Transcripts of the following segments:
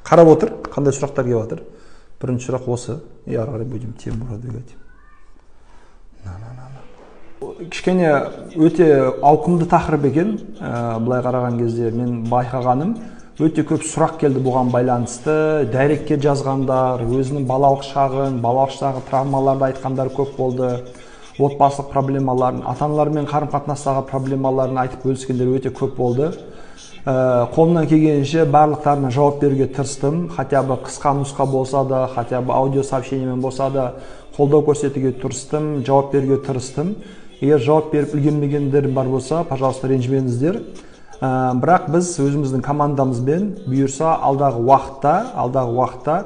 қарап отыр, қандай сұрақтар келіп жатыр. Бірінші сұрақ осы. Ары қарай будем тему продвигать. Кішкене өте ауқымды тақырып екен. Былай қараған кезде мен байқағаным, өте көп сұрақ келді бұған байланысты. Дайректке жазғандар, өзінің балалық шағы травмаларды айтқандар көп болды. Отбасылық проблемаларын, ата-аналармен қарым-қатынастағы проблемаларын айтып бөліскендер өте көп болды. Қолымнан келгенше барлықтарына жауап беруге тырыстым. Хотя бы қысқа нұсқа болса да, хотя бы аудио сообщениемен болса да қолдау көрсетуге тырыстым, жауап беруге тырыстым. Егер жауап беріп үлгермегендер бар болса, пожалуйста, ренжімеңіздер. Бірақ біз өзіміздің командамызбен бұйырса алдағы уақытта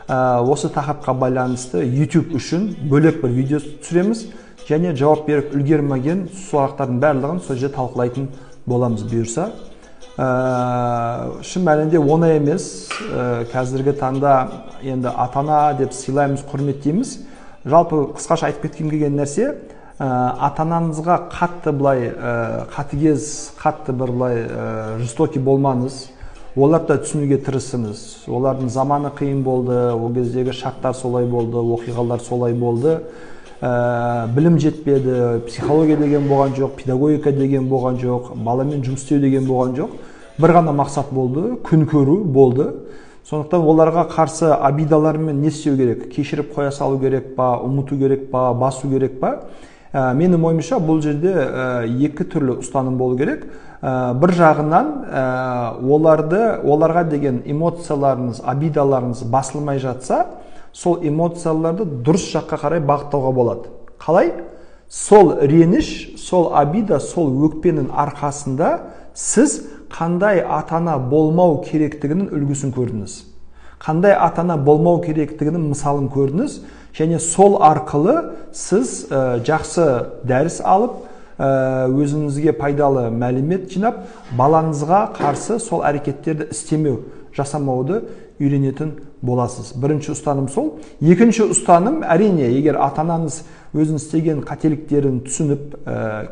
осы тақырыпқа байланысты YouTube үшін бөлек бір видео түсіреміз және жауап беріп үлгермеген сұрақтардың барлығын сол жерде талқылайтын боламыз бұйырса. Шын мәнінде оңай емес. Қазіргі таңда енді ата-ана деп сыйлаймыз, құрметтейміз. Жалпы қысқаша айтып кеткім келген нәрсе, ата-анаңызға қатты былай қатыгез, қатты бір былай жестоки болмаңыз. Оларды түсінуге тырысыңыз. Олардың заманы қиын болды, ол кездегі шарттар солай болды, оқиғалар солай болды. Білім жетпеді, психология деген болған жоқ, педагогика деген болған жоқ, баламен жұмыс істеу деген болған жоқ. Бір ғана мақсат болды, күн көру болды. Сондықтан оларға қарсы обидалармен не істеу керек? Кешіріп қоя салу керек па, ұмыту керек па, басу керек па? Менің ойымша бұл жерде екі түрлі ұстаным болу керек. Бір жағынан оларға деген эмоцияларыңыз, обидаларыңыз басылмай жатса, сол эмоцияларды дұрыс жаққа қарай бағыттауға болады. Қалай? Сол реніш, сол обида, сол өкпенің арқасында сіз қандай ата-ана болмау керектігінің үлгісін көрдіңіз. Қандай ата-ана болмау керектігінің мысалын көрдіңіз. Және сол арқылы сіз жақсы дәріс алып, өзіңізге пайдалы мәлімет жинап, балаңызға қарсы сол әрекеттерді істемеу, жасамауды үйренетін боласыз. Бірінші ұстаным сол. Екінші ұстаным, әрине, егер ата-анаңыз өзінің істеген қателіктерін түсініп,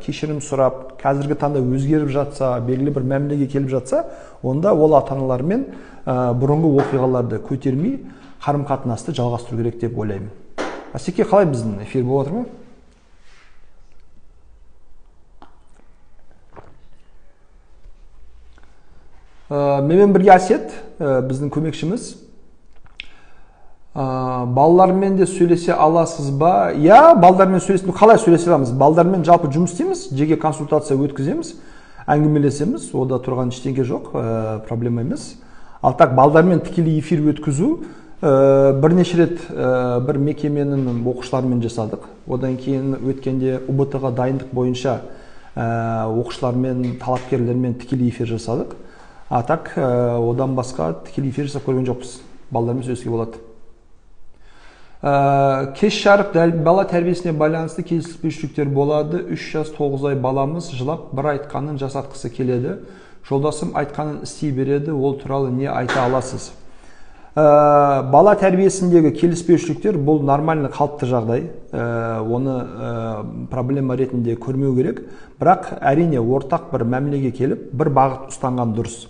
кешірім сұрап, қазіргі таңда өзгеріп жатса, белгілі бір мәмілеге келіп жатса, онда ол ата-аналармен бұрынғы оқиғаларды көтермей, қарым-қатынасты жалғастыру керек деп ойлаймын. Асеке, қалай біздің эфир болып отыр ма? Менімен бірге Әсет, біздің көмекшіміз. Балалармен де сөйлесе аласыз ба? Я, балалармен сөйлесін. Қалай сөйлесе аламыз? Балалармен жалпы жұмыс істейміз, жеке консультация өткіземіз, әңгімелесеміз, ода тұрған ештеңе жоқ, проблема емес. Ал так балалармен тікелей эфир өткізу бірнеше рет бір мекеменің оқушыларымен жасадық. Одан кейін өткенде УБТ-ға дайындық бойынша оқушылармен, талапкерлермен тікелей эфир жасадық. А так, одан басқа тікелей эфир жасап көрген жоқпыз. Балалармен сөйлесуге болады. Кеш жарық бала тәрбиесіне байланысты келіспеушіліктер болады. 3 жас 9 ай баламыз жылап, бір айтқанын жасатқысы келеді. Жолдасым айтқанын істей береді. Ол туралы не айта аласыз? Бала тәрбиесіндегі келіспеушіліктер бұл нормальный қалыпты жағдай. Оны проблема ретінде көрмеу керек. Бірақ әрине ортақ бір мәмілеге келіп, бір бағыт ұстанған дұрыс.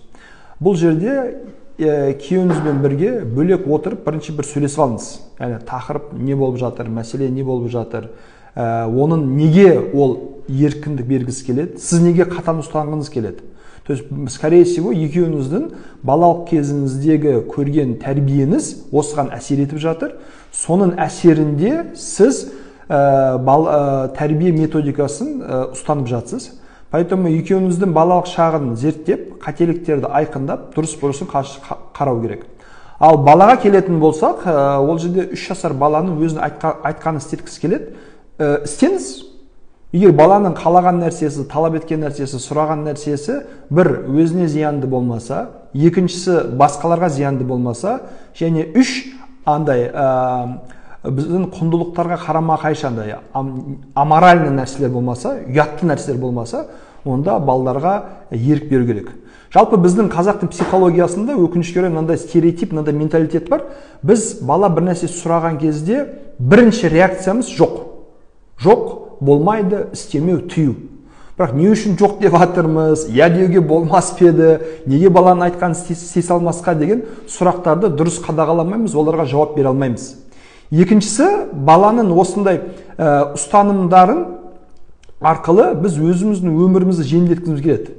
Бұл жерде күйеуіңізбен бірге бөлек отырып, бірінші бір сөйлесіп алыңыз. Яғни тақырып не болып жатыр, мәселе не болып жатыр, оның неге ол еркіндік бергісі келеді, сіз неге қатаң ұстанғыңыз келеді. То есть, скорее всего, екеуіңіздің балалық кезіңіздегі көрген тәрбиеңіз осыған әсер етіп жатыр. Соның әсерінде сіз тәрбие методикасын ұстанып жатсыз. Поэтому екеуіңіздің балалық шағын зерттеп, қателіктерді айқындап, дұрыс-бұрысын қарау керек. Ал балаға келетін болсақ, ол жерде 3 жасар баланың өзінің айтқанын істеткісі келеді. Істеңіз. Егер баланың қалаған нәрсесі, талап еткен нәрсесі, сұраған нәрсесі бір өзіне зиянды болмаса, екіншісі басқаларға зиянды болмаса, және 3 андай біздің құндылықтарға қарама қайшандай аморальный нәрселер болмаса, ұятты нәрселер болмаса, онда балаларға ерік беру керек. Жалпы біздің қазақтың психологиясында өкінішке орай мынандай стереотип, мынандай менталитет бар. Біз бала бір нәрсе сұраған кезде бірінші реакциямыз жоқ. Жоқ, болмайды, істемеу, тыю. бірақ не үшін жоқ деп жатырмыз, иә деуге болмас па еді, неге баланың айтқанын істей салмасқа деген сұрақтарды дұрыс қадағаламаймыз, оларға жауап бере алмаймыз. Екіншісі, баланың осындай ұстанымдарын арқылы біз өзіміздің өмірімізді жеңілдеткіміз келеді.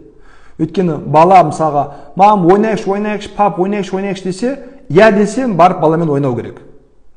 Өйткені бала мысалға, мам, ойнайықшы, пап, ойнайықшы десе, иә десем, барып баламен ойнау керек.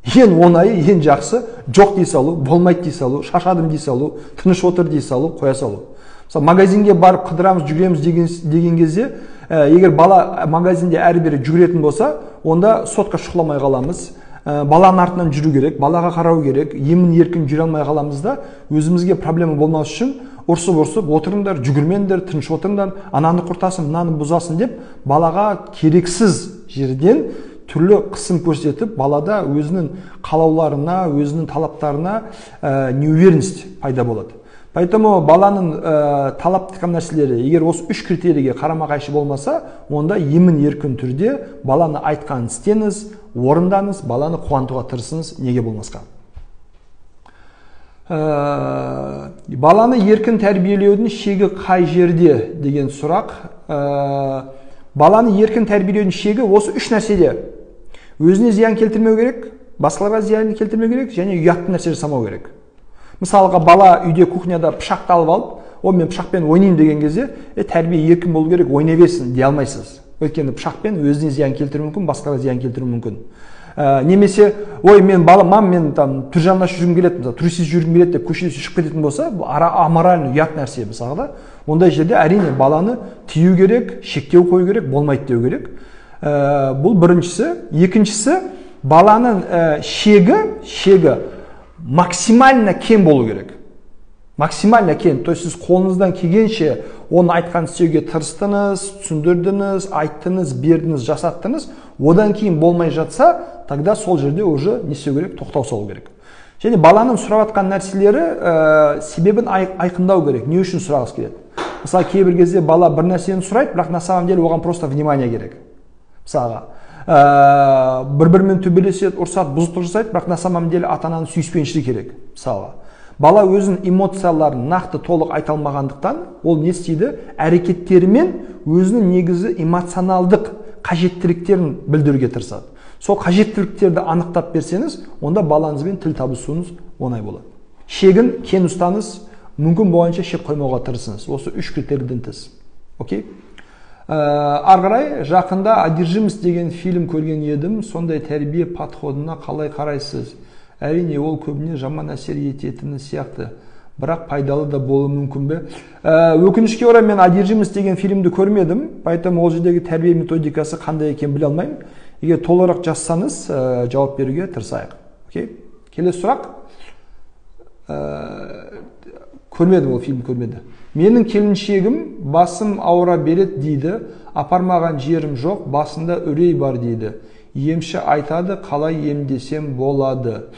Ең оңайы, ең жақсы, жоқ дей салу, болмайды дей салу, шашадым дей салу, тыныш отыр дей салу, қоя салу. Мысалы, магазинге барып қыдырамыз, жүгіреміз деген кезде, егер бала магазинде әрі-бері жүгіретін болса, онда сотқа шұқыламай қаламыз. Баланың артынан жүру керек, балаға қарау керек, емін еркін жүре алмай қаламыз да, өзімізге проблема болмас үшін ұрсып отырыңдар, жүгірмеңдер, тыныш отырыңдар, ананы құртасың, мынаны бұзасың деп, балаға керексіз жерден түрлі қысым көрсетіп, балада өзінің қалауларына, өзінің талаптарына неуверенность пайда болады. Поэтому баланың талап еткен нәрселері, егер осы үш критерийге қарама-қайшы болмаса, онда емін еркін түрде баланы айтқанын істеңіз, орындаңыз, баланы қуантуға тырысыңыз, неге болмасқа. Баланы еркін тәрбиелеудің шегі қай жерде деген сұрақ. Баланы еркін тәрбиелеудің шегі осы үш нәрседе. Өзіне зиян келтірмеу керек, басқаларға зиян келтірмеу керек, және ұятты нәрсе жасамау керек. Мысалға, бала үйде кухняда пышақты алып алып, мен пышақпен ойнайын деген кезде, тәрбие еркін болу керек, ойнай берсін дей алмайсыз. Өйткені пышақпен өзіне зиян келтіруі мүмкін, басқаға зиян келтіруі мүмкін. Немесе, мен түр жанына жүргім келеді, туристсіз жүргім келеді деп көшеде шығып кететін болса, бұл аморальный, ұят нәрсе мысалға. Ондай жерде әрине баланы тыю керек, шектеу қою керек, болмайды деу керек. Бұл біріншісі. Екіншісі, баланың шегі максимально кем болу керек. Максимально кем. То есть сіз қолыңыздан келгенше оны айтқан істеуге тырыстыңыз, түсіндірдіңіз, айттыңыз, бердіңіз, жасаттыңыз. Одан кейін болмай жатса, тогда сол жерде уже не істеу керек, тоқтау салу керек. Және баланың сұрап жатқан нәрселері себебін айқындау керек. Не үшін сұрағыңыз келеді? Мысалы, кейбір кезде бала бір нәрсені сұрайды, бірақ на самом деле оған просто внимание керек. Мысалға, бір-бірімен төбелеседі, ұрсады, бұзықтық жасайды, бірақ на самом деле ата-ананың сүйіспеншілігі керек. Мысалға, бала өзінің эмоцияларын нақты толық айта алмағандықтан, ол не істейді? Әрекеттерімен өзінің негізі эмоционалдық қажеттіліктерін білдіруге тырысады. Сол қажеттіліктерді анықтап берсеңіз, онда балаңызбен тіл табысуыңыз оңай болады. Шегін кен ұстаныз, мүмкін болғанша шек қоймауға тырысыңыз. Осы үш критерийден тыс. Окей? Арғарай, жақында «Одержимость» деген фильм көрген едім. Сондай тәрбие подходына қалай қарайсыз? Әрине, ол көбіне жаман әсер ететіні сияқты. Бірақ пайдалы да болуы мүмкін бе? Өкінішке орай, мен «Одержимость» деген фильмді көрмедім. Поэтому ол жердегі тәрбие методикасы қандай екен біле алмаймын. Егер толығырақ жазсаңыз, жауап беруге тырысайық. Окей? Келесі сұрақ. Көрмедім, ол фильм көрмеді. Менің келіншегім басым ауыра береді дейді, апармаған жерім жоқ, басында үрей бар дейді. Емші айтады, қалай емдесем болады.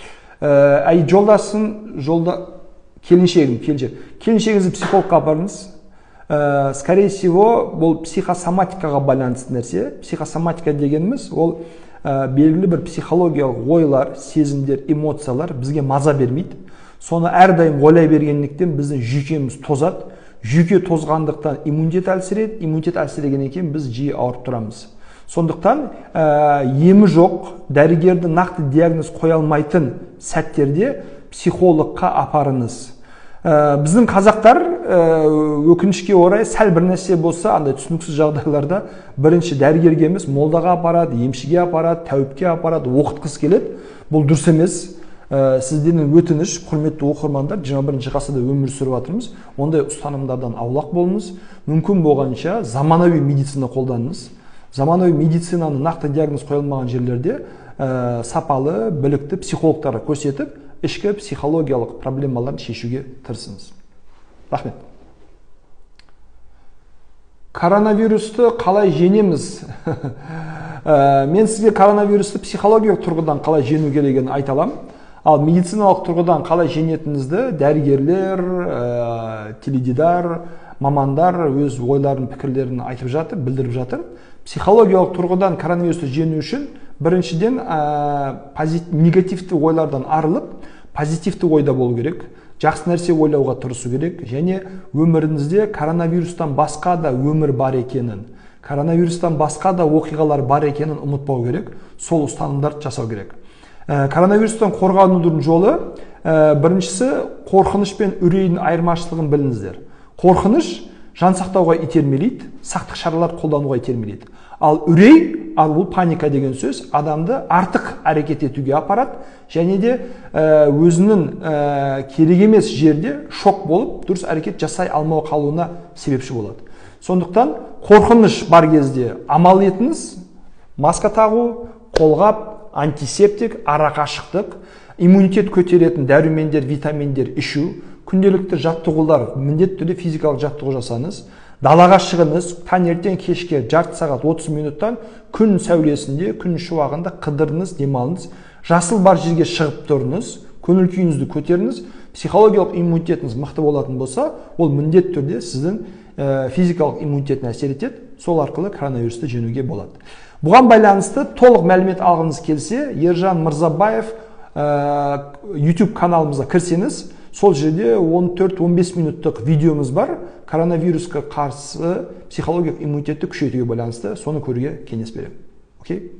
Келіншегіңізді психологқа апарыңыз. Скорее всего, бұл психосоматикаға байланысты нәрсе. Психосоматика дегеніміз, ол белгілі бір психологиялық ойлар, сезімдер, эмоциялар бізге маза бермейді. Соны әрдайым ойлай бергендіктен біздің жүйкеміз тозады. Жүйке тозғандықтан иммунитет әлсірейді, иммунитет әлсірегеннен кейін біз жиі ауырып тұрамыз. Сондықтан емі жоқ, дәрігерді нақты диагноз қоя алмайтын сәттерде психологқа апарыңыз. Біздің қазақтар өкінішке орай сәл бір нәрсе болса, андай түсініксіз жағдайларда бірінші дәрігерге емес, молдаға апарады, емшіге апарады, тәуіпке апарады, оқытқысы келеді. Бұл дұрыс емес. Сізден өтініш, құрметті оқырмандар, 21 ғасырда өмір сүріп жатырмыз. Ондай ұстанымдардан аулақ болыңыз. Мүмкін болғанша заманауи медицина қолданыңыз. Заманауи медицинаны нақты диагноз қойылмаған жерлерде сапалы, білікті психологтарға көрсетіп, ішкі психологиялық проблемаларды шешуге тырысыңыз. Рахмет. Коронавирусты қалай жеңеміз? Мен сізге коронавирусты психологиялық тұрғыдан қалай жеңу керегенін айта аламын. Ал медициналық тұрғыдан қалай жеңетініңізді дәрігерлер, теледидар, мамандар өз ойларын, пікірлерін айтып жатыр, білдіріп жатыр. Психологиялық тұрғыдан коронавирусты жеңу үшін біріншіден негативті ойлардан арылып, позитивті ойда болу керек. жақсы нәрсе ойлауға тырысу керек, және өміріңізде коронавирустан басқа да өмір бар екенін, коронавирустан басқа да оқиғалар бар екенін ұмытпау керек, сол ұстанымдарды жасау керек. Коронавирустан қорғанудың жолы, біріншісі, қорқыныш пен үрейдің айырмашылығын біліңіздер. Қорқыныш жан сақтауға итермелейді, сақтық шаралар қолдануға итермелейді. Ал үрей, бұл паника деген сөз, адамды артық әрекет етуге апарады, және де өзінің керек емес жерде шок болып, дұрыс әрекет жасай алмау қалуына себепші болады. Сондықтан қорқыныш бар кезде амал етіңіз, маска тағу, қолғап, антисептик, арақашықтық, иммунитет көтеретін дәрумендер, витаминдер ішу, күнделікті жаттығулар, міндетті түрде физикалық жаттығу жасаңыз, далаға шығыңыз, таңертең кешке жарты сағат 30 минуттан күн сәулесінде, күн шуағында қыдырыңыз, демалыңыз, жасыл бар жерге шығып тұрыңыз, көңіл күйіңізді көтеріңіз, психологиялық иммунитетіңіз мықты болатын болса, ол міндетті түрде сіздің физикалық иммунитетіне әсер етеді, сол арқылы коронавирусты жеңуге болады. Бұған байланысты толық мәлімет алғыңыз келсе, Ержан Мырзабаев YouTube каналымызға кірсеңіз, сол жерде 14-15 минуттық видеомыз бар, коронавирусқа қарсы психологиялық иммунитетті күшейтуге байланысты, соны көруге кеңес беремін. Окей?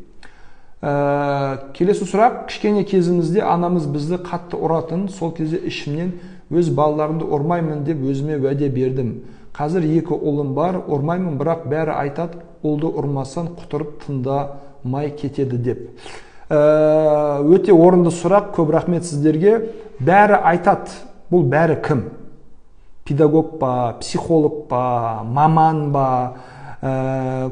Келесі сұрақ, кішкене кезімізде анамыз бізді қатты ұратын, сол кезде ішімнен өз балаларымды ұрмаймын деп өзіме уәде бердім. Қазір 2 ұлым бар, ұрмаймын, бірақ бәрі айтады, ұлды ұрмасан құтырып тыңдамай кетеді деп. Өте орынды сұрақ, көп рахмет сіздерге. Бәрі айтады, бұл бәрі кім? Педагог па, психолог па, маман ба,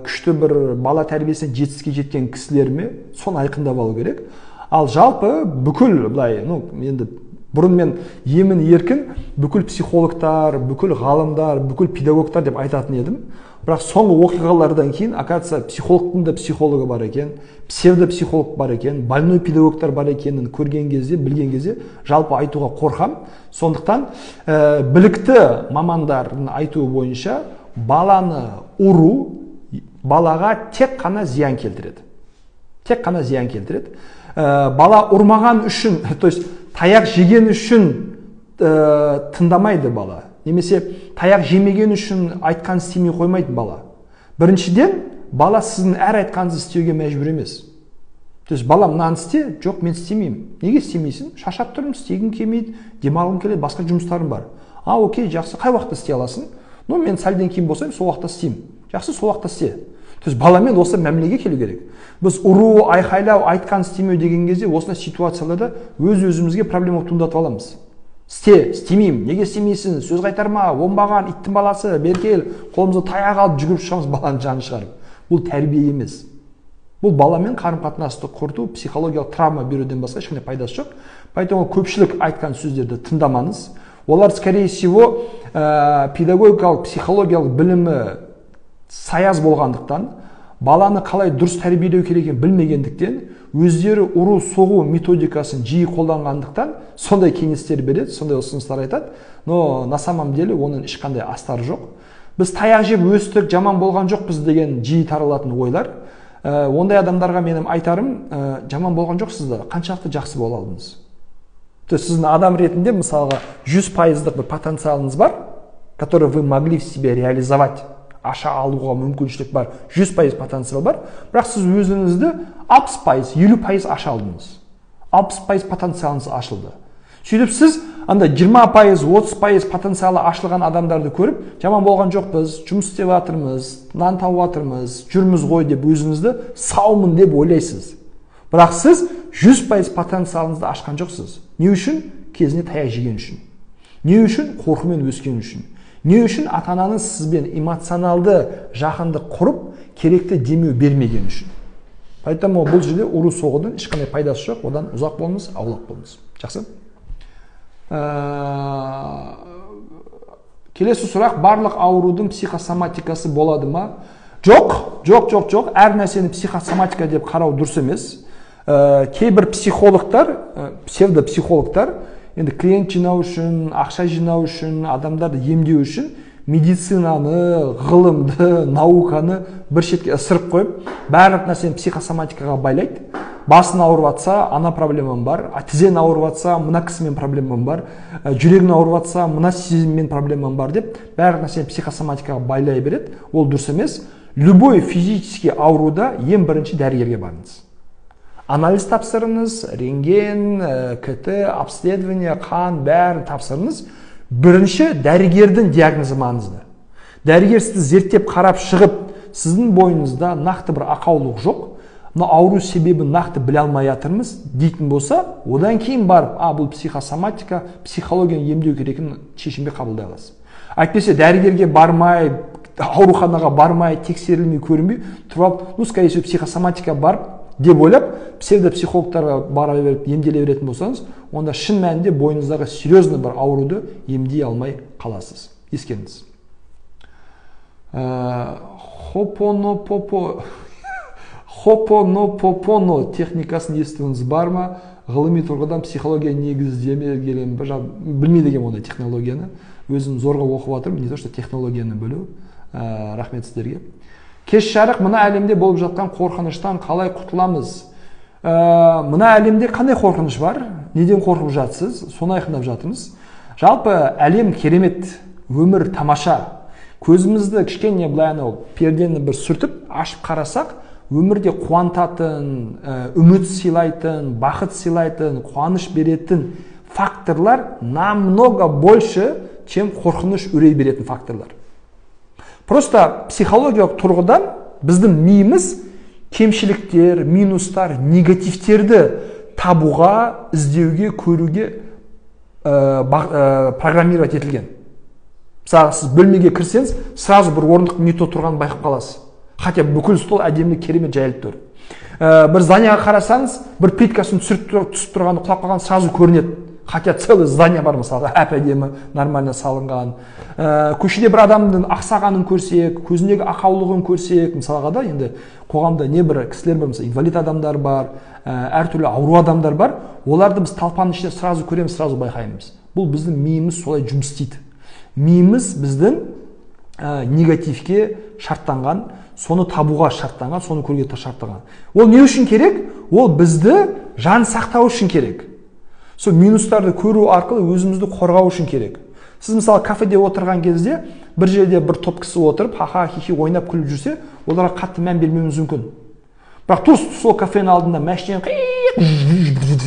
күшті бір бала тәрбиесіне жетістікке жеткен кісілер ме? Соны айқындап алу керек. Ал жалпы бүкіл былай, енді бұрын мен емін еркін бүкіл психологтар, бүкіл ғалымдар, бүкіл педагогтар деп айтатын едім. Бірақ соңғы оқиғалардан кейін, оказывается, психологтың да психологы бар екен, псевдопсихолог бар екен, больной педагогтар бар екенін көрген кезде, білген кезде, жалпы айтуға қорқам. Сондықтан білікті мамандардың айтуы бойынша, баланы ұру балаға тек қана зиян келтіреді. Тек қана зиян келтіреді. Бала ұрмаған үшін, то есть таяқ жеген үшін тыңдамайды бала. Немесе таяқ жемеген үшін айтқан істемей қоймайды бала. Біріншіден, бала сіздің әр айтқаныңызды істеуге мәжбүр емес. То есть бала мынаны істе, жоқ мен істемеймін. Неге істемейсің? Шаршап тұрмын, істегім келмейді, демалғым келеді, басқа жұмыстарым бар. Окей, жақсы, қай уақытта істей аласың? Мен сәлден кейін болсам, сол уақытта істеймін. Жақсы, сол уақытта істе. То есть баламен осы мәмілеге келу керек. Біз ұру, айқайлау, айтқан істемеу деген кезде осындай ситуацияларда өз-өзімізге проблема туындатып аламыз. Істе, істемеймін, неге істемейсің, сөз қайтарма, оңбаған, иттің баласы, беркел, қолымызды таяқ алып жүгіріп шығамыз баланың жаны шығарып. Бұл тәрбие емес. Бұл баламен қарым-қатынасты құрту, психологиялық травма беруден басқа ешқандай пайдасы жоқ. Поэтому көпшілік айтқан сөздерді тыңдамаңыз. Олар, скорее всего, педагогикалық, психологиялық білімі саяз болғандықтан, баланы қалай дұрыс тәрбиелеу керегін білмегендіктен, өздері ұру соғу методикасын жиі қолданғандықтан сондай кеңестер береді, сондай ұсыныстар айтады. Но на самом деле оның ешқандай астары жоқ. Біз таяқ жеп өстік, жаман болған жоқпыз деген жиі таралатын ойлар. Ондай адамдарға менің айтарым, жаман болған жоқсыздар, қаншалықты жақсы бола алдыңыз. Сіздің адам ретінде мысалға 100%-лық бір потенциалыңыз бар, который вы могли в себе реализовать. Аша алуға мүмкіншілік бар, 100% потенциал бар, бірақ сіз өзіңізді 60%, 50% аша алдыңыз. 60% потенциалыңыз ашылды. Сөйтіп сіз анда 20%, 30% потенциалы ашылған адамдарды көріп, жаман болған жоқпыз, жұмыс істеп жатырмыз, нан тауып жатырмыз, жүрміз ғой деп өзіңізді саумын деп ойлайсыз. Бірақ сіз 100% потенциалыңызды ашқан жоқсыз. Не үшін? Кезінде таяқ жеген үшін. Не үшін? Қорқумен өскен үшін. Не үшін? Ата-ананың сізбен эмоционалды жақындық құрып, керекті демеу бермеген үшін. Поэтому бұл жерде ұру соғудың ешқандай пайдасы жоқ, одан ұзақ болыңыз, аулақ болыңыз. Жақсы? Келесі сұрақ, барлық аурудың психосоматикасы болады ма? Жоқ. Әр нәрсені психосоматика деп қарау дұрыс емес. Кейбір психологтар, псевдопсихологтар, енді клиент жинау үшін, ақша жинау үшін, адамдарды емдеу үшін медицинаны, ғылымды, науканы бір шетке ысырып қойып, барлық нәрсені психосоматикаға байлайды. басын ауырып жатса, ана проблемам бар, тізен ауырып жатса, мына кісімен проблемам бар, жүрегін ауырып жатса, мына сезіммен проблемам бар деп, барлық нәрсені психосоматикаға байлай береді. Ол дұрыс емес. Любой физический ауруда ең бірінші дәрігерге барыңыз. Анализ тапсырыңыз, рентген, КТ, обследование, қан, бәрін тапсырыңыз. Бірінші дәрігердің диагнозы маңызды. Дәрігер сізді зерттеп қарап шығып, сіздің бойыңызда нақты бір ақаулық жоқ, но ауру себебін нақты біле алмай жатырмыз дейтін болса, одан кейін барып, бұл психосоматика, психологияны емдеу керекін шешімге қабылдай аласыз. Әйтпесе дәрігерге бармай, ауруханаға бармай, тексерілмей, көрінбей, тұрып, скорее всего, психосоматика бар деп ойлап, псевдопсихологтарға бара беріп, емделе беретін болсаңыз, онда шын мәнінде бойыңыздағы серьезный бір ауруды емдей алмай қаласыз. Ескеріңіз. Хопонопопоно техникасын естуіңіз бар ма? Ғылыми тұрғыдан психология негіздемеген, білмейді деген ондай технологияны. Өзім зорға оқып жатырмын, не то что технологияны білу. Рахмет сіздерге. Кеш жарық, мына әлемде болып жатқан қорқыныштан қалай құтыламыз? Мына әлемде қандай қорқыныш бар? Неден қорқып жатсыз? Соны айқындап жатырмыз. Жалпы әлем керемет, өмір тамаша. Көзімізді кішкене былай пердені бір сүртіп, ашып қарасақ, өмірде қуантатын, үміт сыйлайтын, бақыт сыйлайтын, қуаныш беретін факторлар намного больше, чем қорқыныш үрей беретін факторлар. Просто психологиялық тұрғыдан біздің миымыз кемшіліктер, минустар, негативтерді табуға, іздеуге, көруге программировать етілген. Мысалы, сіз бөлмеге кірсеңіз, сразу бір орындық не то тұрғанын байқап қаласыз. Хотя бүкіл стол әдемі керемет жайылып тұр. Бір зданияға қарасаңыз, бір плиткасын түсіп тұрғаны, құлап қалған сразу көрінеді. Хотя целый здание бар, мысалға, әп-әдемі, нормально салынған. Көшеде бір адамның ақсағанын көрсек, көзіндегі ақаулығын көрсек, мысалға да, енді қоғамда не бір кісілер бар, мысалы, инвалид адамдар бар, әртүрлі ауру адамдар бар, оларды біз талпаның ішінде сразу көреміз, сразу байқаймыз. Бұл біздің миымыз солай жұмыс істейді. Миымыз біздің негативке шарттанған, соны табуға шарттанған, соны көруге шарттанған. Ол не үшін керек? Ол бізді жан сақтау үшін керек. Сол минустарды көру арқылы өзімізді қорғау үшін керек. Сіз мысалы кафеде отырған кезде бір жерде бір топ кісі отырып, ха-ха-хи-хи ойнап күліп жүрсе, оларға қатты мән бермеуіңіз мүмкін. Бірақ тура сол кафенің алдында мәшинен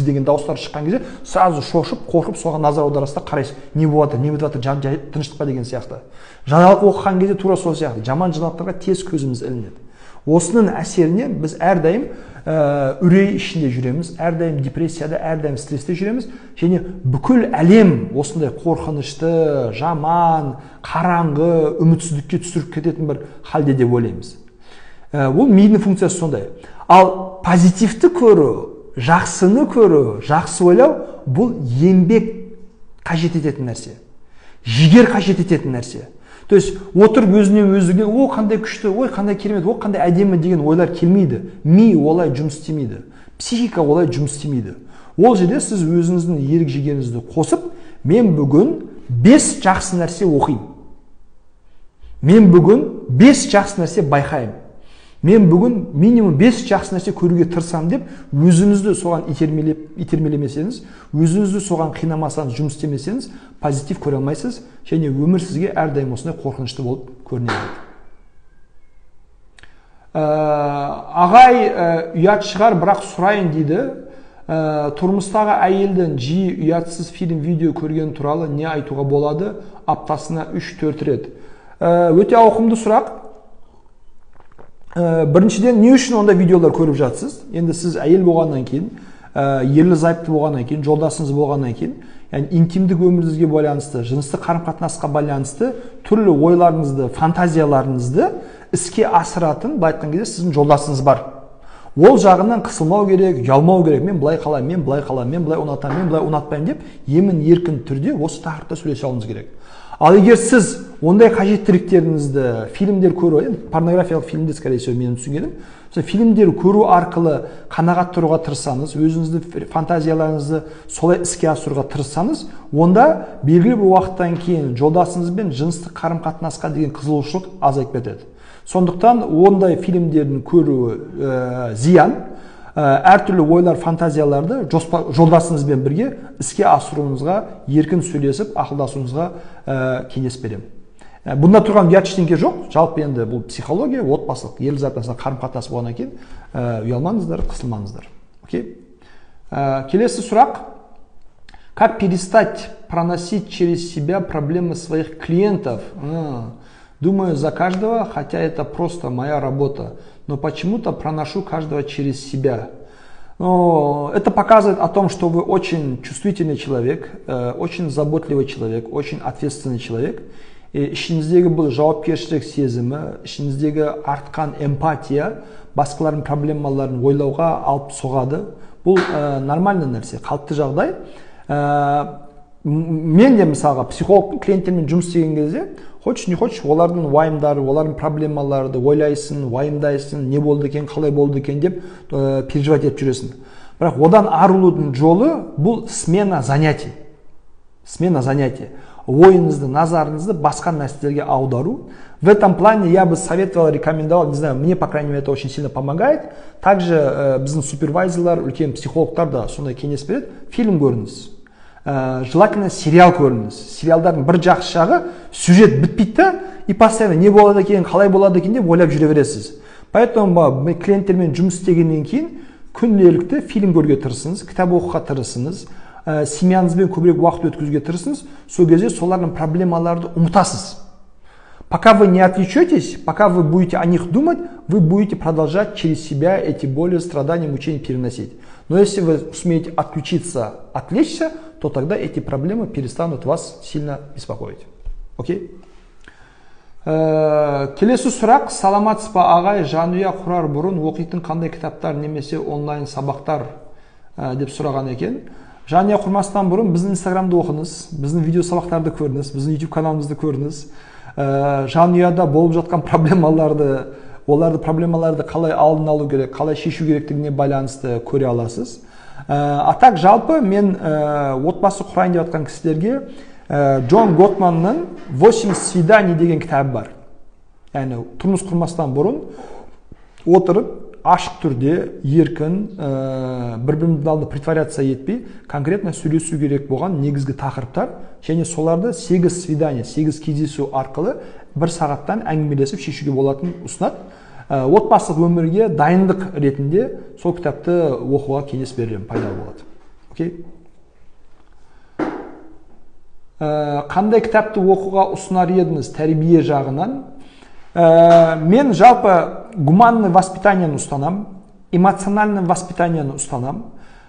деген дауыстар шыққан кезде сразу шошып, қорқып, соған назар аударасыз да қарайсыз, не болып жатыр, не бітіп жатыр, тыныштық па деген сияқты. Жаңалық оқыған кезде тура сол сияқты. Жаман жаңалықтарға тез көзіміз ілінеді. Осының әсерінен біз әрдайым үрей ішінде жүреміз, әрдайым депрессияда, әрдайым стресте жүреміз, және бүкіл әлем осындай қорқынышты, жаман, қараңғы, үмітсіздікке түсіріп кететін бір халде деп ойлаймыз. Ол мидың функциясы сондай. Ал позитивті көру, жақсыны көру, жақсы ойлау, бұл еңбек қажет ететін нәрсе. Жігер қажет ететін нәрсе. То есть, отырып өзінен өзіге, о, қандай күшті, ой, қандай керемет, о, қандай әдемі деген ойлар келмейді. Ми олай жұмыс істемейді. Психика олай жұмыс істемейді. Ол жерде сіз өзіңіздің ерік жігеріңізді қосып, мен бүгін 5 жақсы нәрсе оқимын. Мен бүгін 5 жақсы нәрсе байқаймын. Мен бүгін минимум 5 жақсы нәрсе көруге тырысамын деп, өзіңізді соған итермелемесеңіз, өзіңізді соған қинамасаңыз, жұмыс істемесеңіз, позитив көре алмайсыз, және өмір сізге әрдайым осындай қорқынышты болып көрінеді. Ағай ұят шығар, бірақ сұрайын дейді. Тұрмыстағы әйелдің жиі ұятсыз фильм, видео көрген туралы не айтуға болады? Аптасына 3-4 рет. Өте ауқымды сұрақ. Біріншіден, не үшін онда видеолар көріп жатсыз? Енді сіз әйел болғаннан кейін, ерлі зайыпты болғаннан кейін, жолдасыңыз болғаннан кейін, яғни интимдік өміріңізге байланысты, жыныстық қарым-қатынасқа байланысты түрлі ойларыңызды, фантазияларыңызды іске асыратын, былай айтқан кезде сіздің жолдасыңыз бар. Ол жағынан қысылмау керек, ұялмау керек. Мен былай қалаймын, мен былай қалаймын, мен былай ұнатамын, мен былай ұнатпаймын деп, емін еркін түрде осы тақырыпта сөйлесе алуыңыз керек. Ал егер сіз ондай қажеттіліктеріңізді фильмдер көру, порнографиялық фильмдер, скорее всего, менің түсінгенім, фильмдер көру арқылы қанағат тұруға тырыссаңыз, өзіңізді фантазияларыңызды солай іске асыруға тырыссаңыз, онда белгілі бір уақыттан кейін жолдасыңызбен жыныстық қарым-қатынасқа деген қызығушылық азайып кетеді. Сондықтан ондай фильмдердің көруі зиян. әртүрлі ойлар, фантазияларды жолдасыңызбен бірге іске асыруыңызға, еркін сөйлесіп, ақылдасуыңызға кеңес беремін. Бұнда тұрған ұят ештеңке жоқ. Жалпы енді бұл психология, отбасылық, ерлі зайыптың қарым-қатынасы болғаннан кейін ұялмаңыздар, қысылмаңыздар. Окей? Келесі сұрақ. Как перестать проносить через себя проблемы своих клиентов? Думаю за каждого, хотя это просто моя работа, но почему-то проношу каждого через себя. Это показывает о том, что вы очень чувствительный человек, очень заботливый человек, очень ответственный человек. Ішіңіздегі бұл жауапкершілік сезімі, ішіңіздегі артқан эмпатия басқалардың проблемаларын ойлауға алып соғады. Бұл нормальный нәрсе, қалыпты жағдай. Мен де мысалға психологтың клиенттермен жұмыс істеген кезде, хочешь не хочешь, олардың уайымдары, олардың проблемаларды ойлайсың, уайымдайсың, не болды екен, қалай болды екен деп переживать етіп жүресің. Бірақ одан арылудың жолы бұл смена занятий. Смена занятий. Ойыңызды, назарыңызды басқа нәрселерге аудару. В этом плане я бы советовал, рекомендовал, не знаю, мне, по крайней мере, это очень сильно помогает. Также біздің супервайзерлар, үлкен психологтар да сондай кеңес береді. Фильм көріңіз. Желательно сериал көріңіз. Сериалдардың бір жақсы жағы сюжет бітпейді и постоянно не болады екен, қалай болады екен деп ойлап жүре бересіз. Поэтому клиенттермен жұмыс істегеннен кейін күнделікті фильм көруге тырысыңыз, кітап оқуға тырысыңыз, семьянызбен көбірек уақыт өткізуге тырысыңыз. Сол кезде солардың проблемаларды ұмытасыз. Пока вы не отвлечетесь, пока вы будете о них думать, вы будете продолжать через себя эти боли, страдания, мучения переносить. Но если вы сумеете отключиться, отвлечься, то тогда эти проблемы перестанут вас сильно беспокоить. Окей? Келесі сұрақ. Саламатсыз ба ағай, жанұя құрар бұрын оқитын қандай кітаптар немесе онлайн сабақтар деп сұраған екен. Жанұя құрмастан бұрын біздің инстаграмды оқыңыз, біздің видео сабақтарды көріңіз, біздің YouTube каналымызды көріңіз. Жанұяда болып жатқан проблемаларды, оларды проблемаларды қалай алдын алу керек, қалай шешу керектігіне байланысты көре аласыз. Так жалпы мен отбасы құрайын деп жатқан кісілерге Джон Готманның 8 свиданий деген кітабы бар. Яғни тұрмыс құрмастан бұрын отырып, ашық түрде, еркін, бір-біріміздің алдында притворяться етпей, конкретно сөйлесу керек болған негізгі тақырыптар, және соларды 8 свидание, 8 кездесу арқылы бір сағаттан әңгімелесіп шешуге болатын ұсынады. Отбасылық өмірге дайындық ретінде сол кітапты оқуға кеңес беремін, пайдалы болады. Окей? Қандай кітапты оқуға ұсынар едіңіз тәрбие жағынан? Мен жалпы гуманный воспитаниені ұстанам, эмоциональный воспитаниені ұстанам.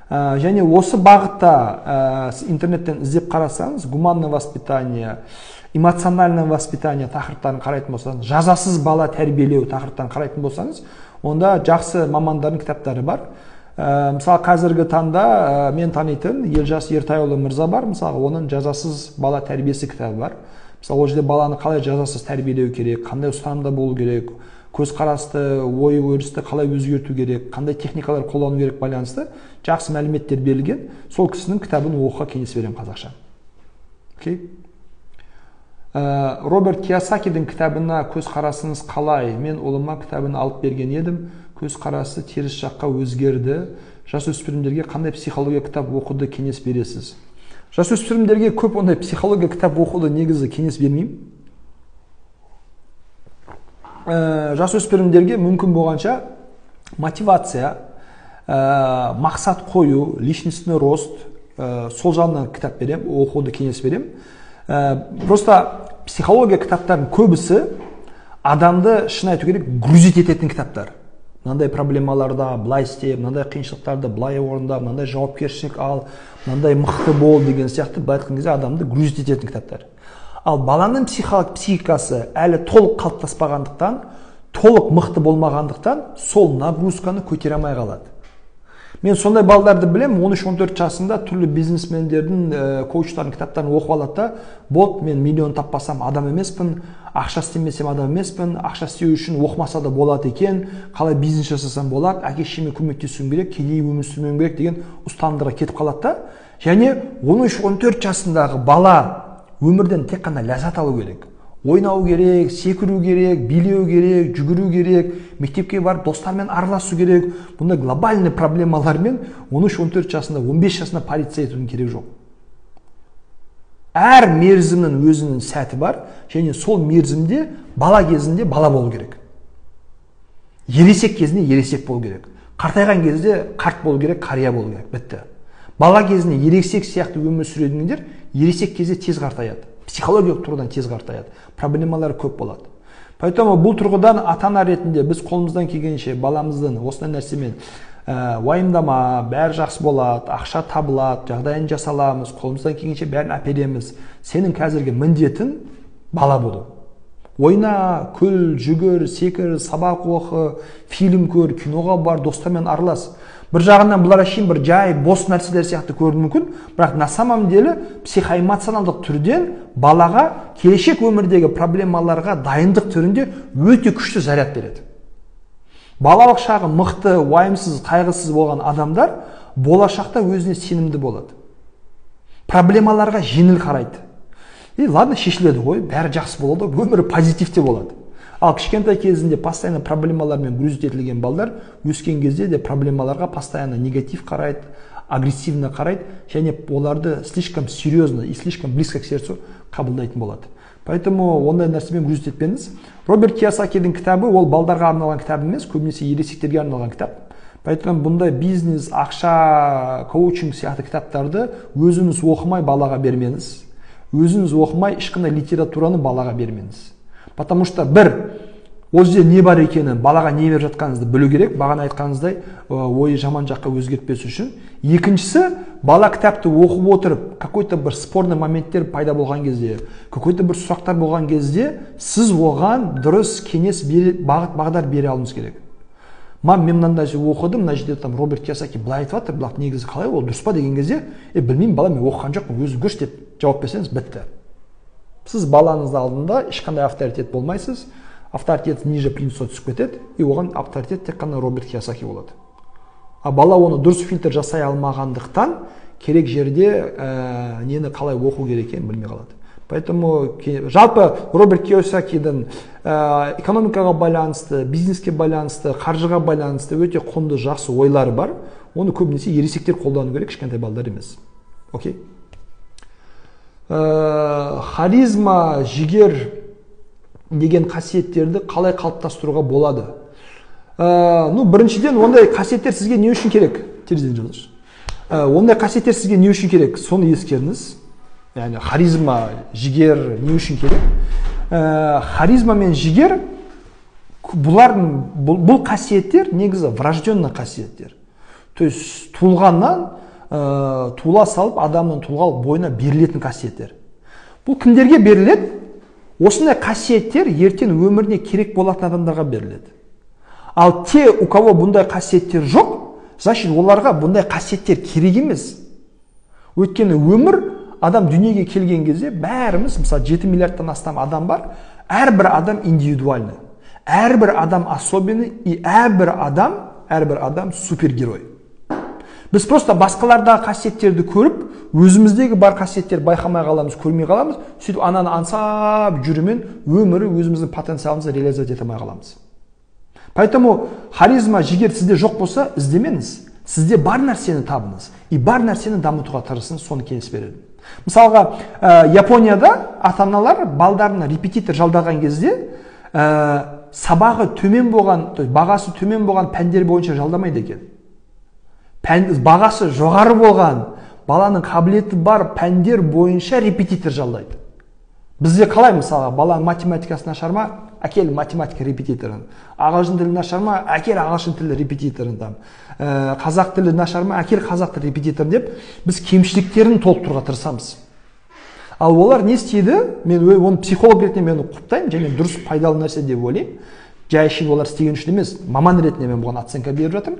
Және осы бағытта интернеттен іздеп қарасаңыз, гуманный воспитание, эмоциональное воспитание тақырыптарын қарайтын болсаңыз, жазасыз бала тәрбиелеу тақырыптарын қарайтын болсаңыз, онда жақсы мамандардың кітаптары бар. Мысалы, қазіргі таңда мен танитын Елжас Ертайұлы мырза бар, мысалы, оның жазасыз бала тәрбиесі кітабы бар. Мысалы, ол жерде баланы қалай жазасыз тәрбиелеу керек, қандай ұстанымда болу керек, көзқарасты, ой өрісті қалай өзгерту керек, қандай техникалар қолдану керек байланысты жақсы мәліметтер берілген. Сол кісінің кітабын оқуға кеңес беремін қазақша. Окей? Роберт Кийосакидің кітабына көзқарасыңыз қалай? Мен ұлыма кітабын алып берген едім. Көзқарасы теріс жаққа өзгерді. Жасөспірімдерге қандай психология кітап оқуды кеңес бересіз? Жасөспірімдерге көп ондай психология кітап оқуды негізі кеңес бермеймін. Жасөспірімдерге мүмкін болғанша мотивация, мақсат қою, личностный рост, сол жағынан кітап берем, оқуды кеңес берем. Просто психология кітаптардың көбісі адамды шын айту керек грузить ететін кітаптар. Мынандай проблемаларда былай істе, мынандай қиыншылықтарды былай орында, мынандай жауапкершілік ал, мынандай мықты бол деген сияқты былай айтқан кезде адамды грузить ететін кітаптар. Ал баланың психикасы әлі толық қалыптаспағандықтан, толық мықты болмағандықтан, сол нагрузканы көтере алмай қалады. Мен сондай балдарды білем, 13-14 жасында түрлі бизнесмендердің, коучтардың кітаптарын оқып алады да, болды, мен миллион таппасам адам емеспін, ақша істемесем адам емеспін, ақша істеу үшін оқымаса да болады екен, қалай бизнес жасасам болады, әке-шешеме көмектесуім керек, кедей өмір сүрмеуім керек деген ұстанымдарға кетіп қалады да. Және 13-14 жасындағы бала өмірден тек қана ләззат алу керек. ойнау керек, секіру керек, билеу керек, жүгіру керек, мектепке барып достармен араласу керек. Бұндай глобальный проблемалармен 13-14 жасында, 15 жасында полиция етудің керек жоқ. Әр мерзімнің өзінің сәті бар, және сол мерзімде бала кезінде бала болу керек. Ересек кезінде ересек болу керек. Қартайған кезде қарт болу керек, қария болу керек. Бітті. Бала кезінде ересек сияқты өмір сүретіндер ересек кезде тез қартаяды. Психологиялық тұрғыдан тез қартаяды. Проблемалары көп болады. Поэтому бұл тұрғыдан ата-ана ретінде біз қолымыздан келгенше баламыздың осындай нәрсемен уайымдама, бәрі жақсы болады, ақша табылады, жағдайын жасаламыз, қолымыздан келгенше бәрін әпереміз. Сенің қазіргі міндетің бала болу. Ойна, күл, жүгір, секір, сабақ оқы, фильм көр, киноға бар, достармен аралас. Бір жағынан бұлар әшейін бір жай бос нәрселер сияқты көрінуі мүмкін, бірақ на самом деле психоэмоционалдық түрден балаға келешек өмірдегі проблемаларға дайындық түрінде өте күшті заряд береді. Балалық шағы мықты, уайымсыз, қайғысыз болған адамдар болашақта өзіне сенімді болады. Проблемаларға жеңіл қарайды. Ладно, шешіледі ғой, бәрі жақсы болады, өмірі позитивте болады. Ал кішкентай кезінде постоянно проблемалармен грузить етілген балдар өскен кезде де проблемаларға постоянно негатив қарайды, агрессивно қарайды, және оларды слишком серьезно и слишком близко к сердцу қабылдайтын болады. Поэтому ондай нәрсемен грузить етпеңіз. Роберт Кийосакидің кітабы ол балдарға арналған кітап емес, көбінесе ересектерге арналған кітап. Поэтому бұндай бизнес, ақша, коучинг сияқты кітаптарды өзіңіз оқымай балаға бермеңіз. Өзіңіз оқымай ешқандай литератураны балаға бермеңіз. Потому что бір, ол жерде не бар екенін, балаға не беріп жатқаныңызды білу керек, бағана айтқаныңыздай ойы жаман жаққа өзгертпес үшін. Екіншісі, бала кітапты оқып отырып, какой-то бір спорный моменттер пайда болған кезде, какой-то бір сұрақтар болған кезде, сіз оған дұрыс кеңес бағдар бере алуыңыз керек. Мен мынандай оқыдым, мына жерде там Роберт Кийосаки былай айтып жатыр, бірақ негізі қалай ол дұрыс па деген кезде, білмеймін, бала мен оқыған жоқпын, өзі көрші деп жауап берсеңіз бітті. Сіз балаңыздың алдында ешқандай авторитет болмайсыз, авторитет ниже плинтусқа түсіп кетеді, и оған авторитет тек қана Роберт Кийосаки болады. А бала оны дұрыс фильтр жасай алмағандықтан керек жерде нені қалай оқу керек екенін білмей қалады. Поэтому жалпы Роберт Кийосакидің экономикаға байланысты, бизнеске байланысты, қаржыға байланысты өте құнды жақсы ойлары бар. Оны көбінесе ересектер қолдану керек, кішкентай балдар емес. Окей? Харизма, жігер деген қасиеттерді қалай қалыптастыруға болады? Біріншіден, ондай қасиеттер сізге не үшін керек? Терезеден жазыңызшы. Ондай қасиеттер сізге не үшін керек? Соны ескеріңіз. Яғни харизма, жігер не үшін керек? Харизма мен жігер бұл қасиеттер негізі врожденный қасиеттер. То есть туылғаннан туыла салып адамның тұлғалық бойына берілетін қасиеттер. Бұл кімдерге беріледі? Осындай қасиеттер ертең өміріне керек болатын адамдарға беріледі. Ал те, у кого бұндай қасиеттер жоқ, значит оларға бұндай қасиеттер керек емес. Өйткені өмір, адам дүниеге келген кезде бәріміз, мысалы 7 миллиардтан астам адам бар, әрбір адам индивидуальный, әрбір адам особенный и әрбір адам супергерой. Біз просто басқалардағы қасиеттерді көріп, өзіміздегі бар қасиеттер байқамай қаламыз, көрмей қаламыз, сөйтіп ананы аңсап жүрумен өмірі өзіміздің потенциалымызды реализовать ете алмай қаламыз. Поэтому харизма, жігер сізде жоқ болса, іздемеңіз. Сізде бар нәрсені табыңыз и бар нәрсені дамытуға тырысыңыз, соны кеңес береді. Мысалға, Японияда ата-аналар балдарына репетитор жалдаған кезде сабағы төмен болған, бағасы төмен болған пәндер бойынша жалдамайды екен. Бағасы жоғары болған, баланың қабілеті бар пәндер бойынша репетитор жалдайды. Бізде қалай, мысалға, баланың математикасы нашар ма, әкел математика репетиторын. Ағылшын тілі нашар ма, әкел ағылшын тілі репетиторын. Қазақ тілі нашар ма, әкел қазақ тілі репетиторын деп, біз кемшіліктерін толықтыруға тырысамыз. Ал олар не істейді? Мен оны психолог ретінде мен құптаймын, және дұрыс пайдалы нәрсе деп ойлаймын. Жай үшін олар істеген үшін емес, маман ретінде мен бұған оценка беріп жатырмын.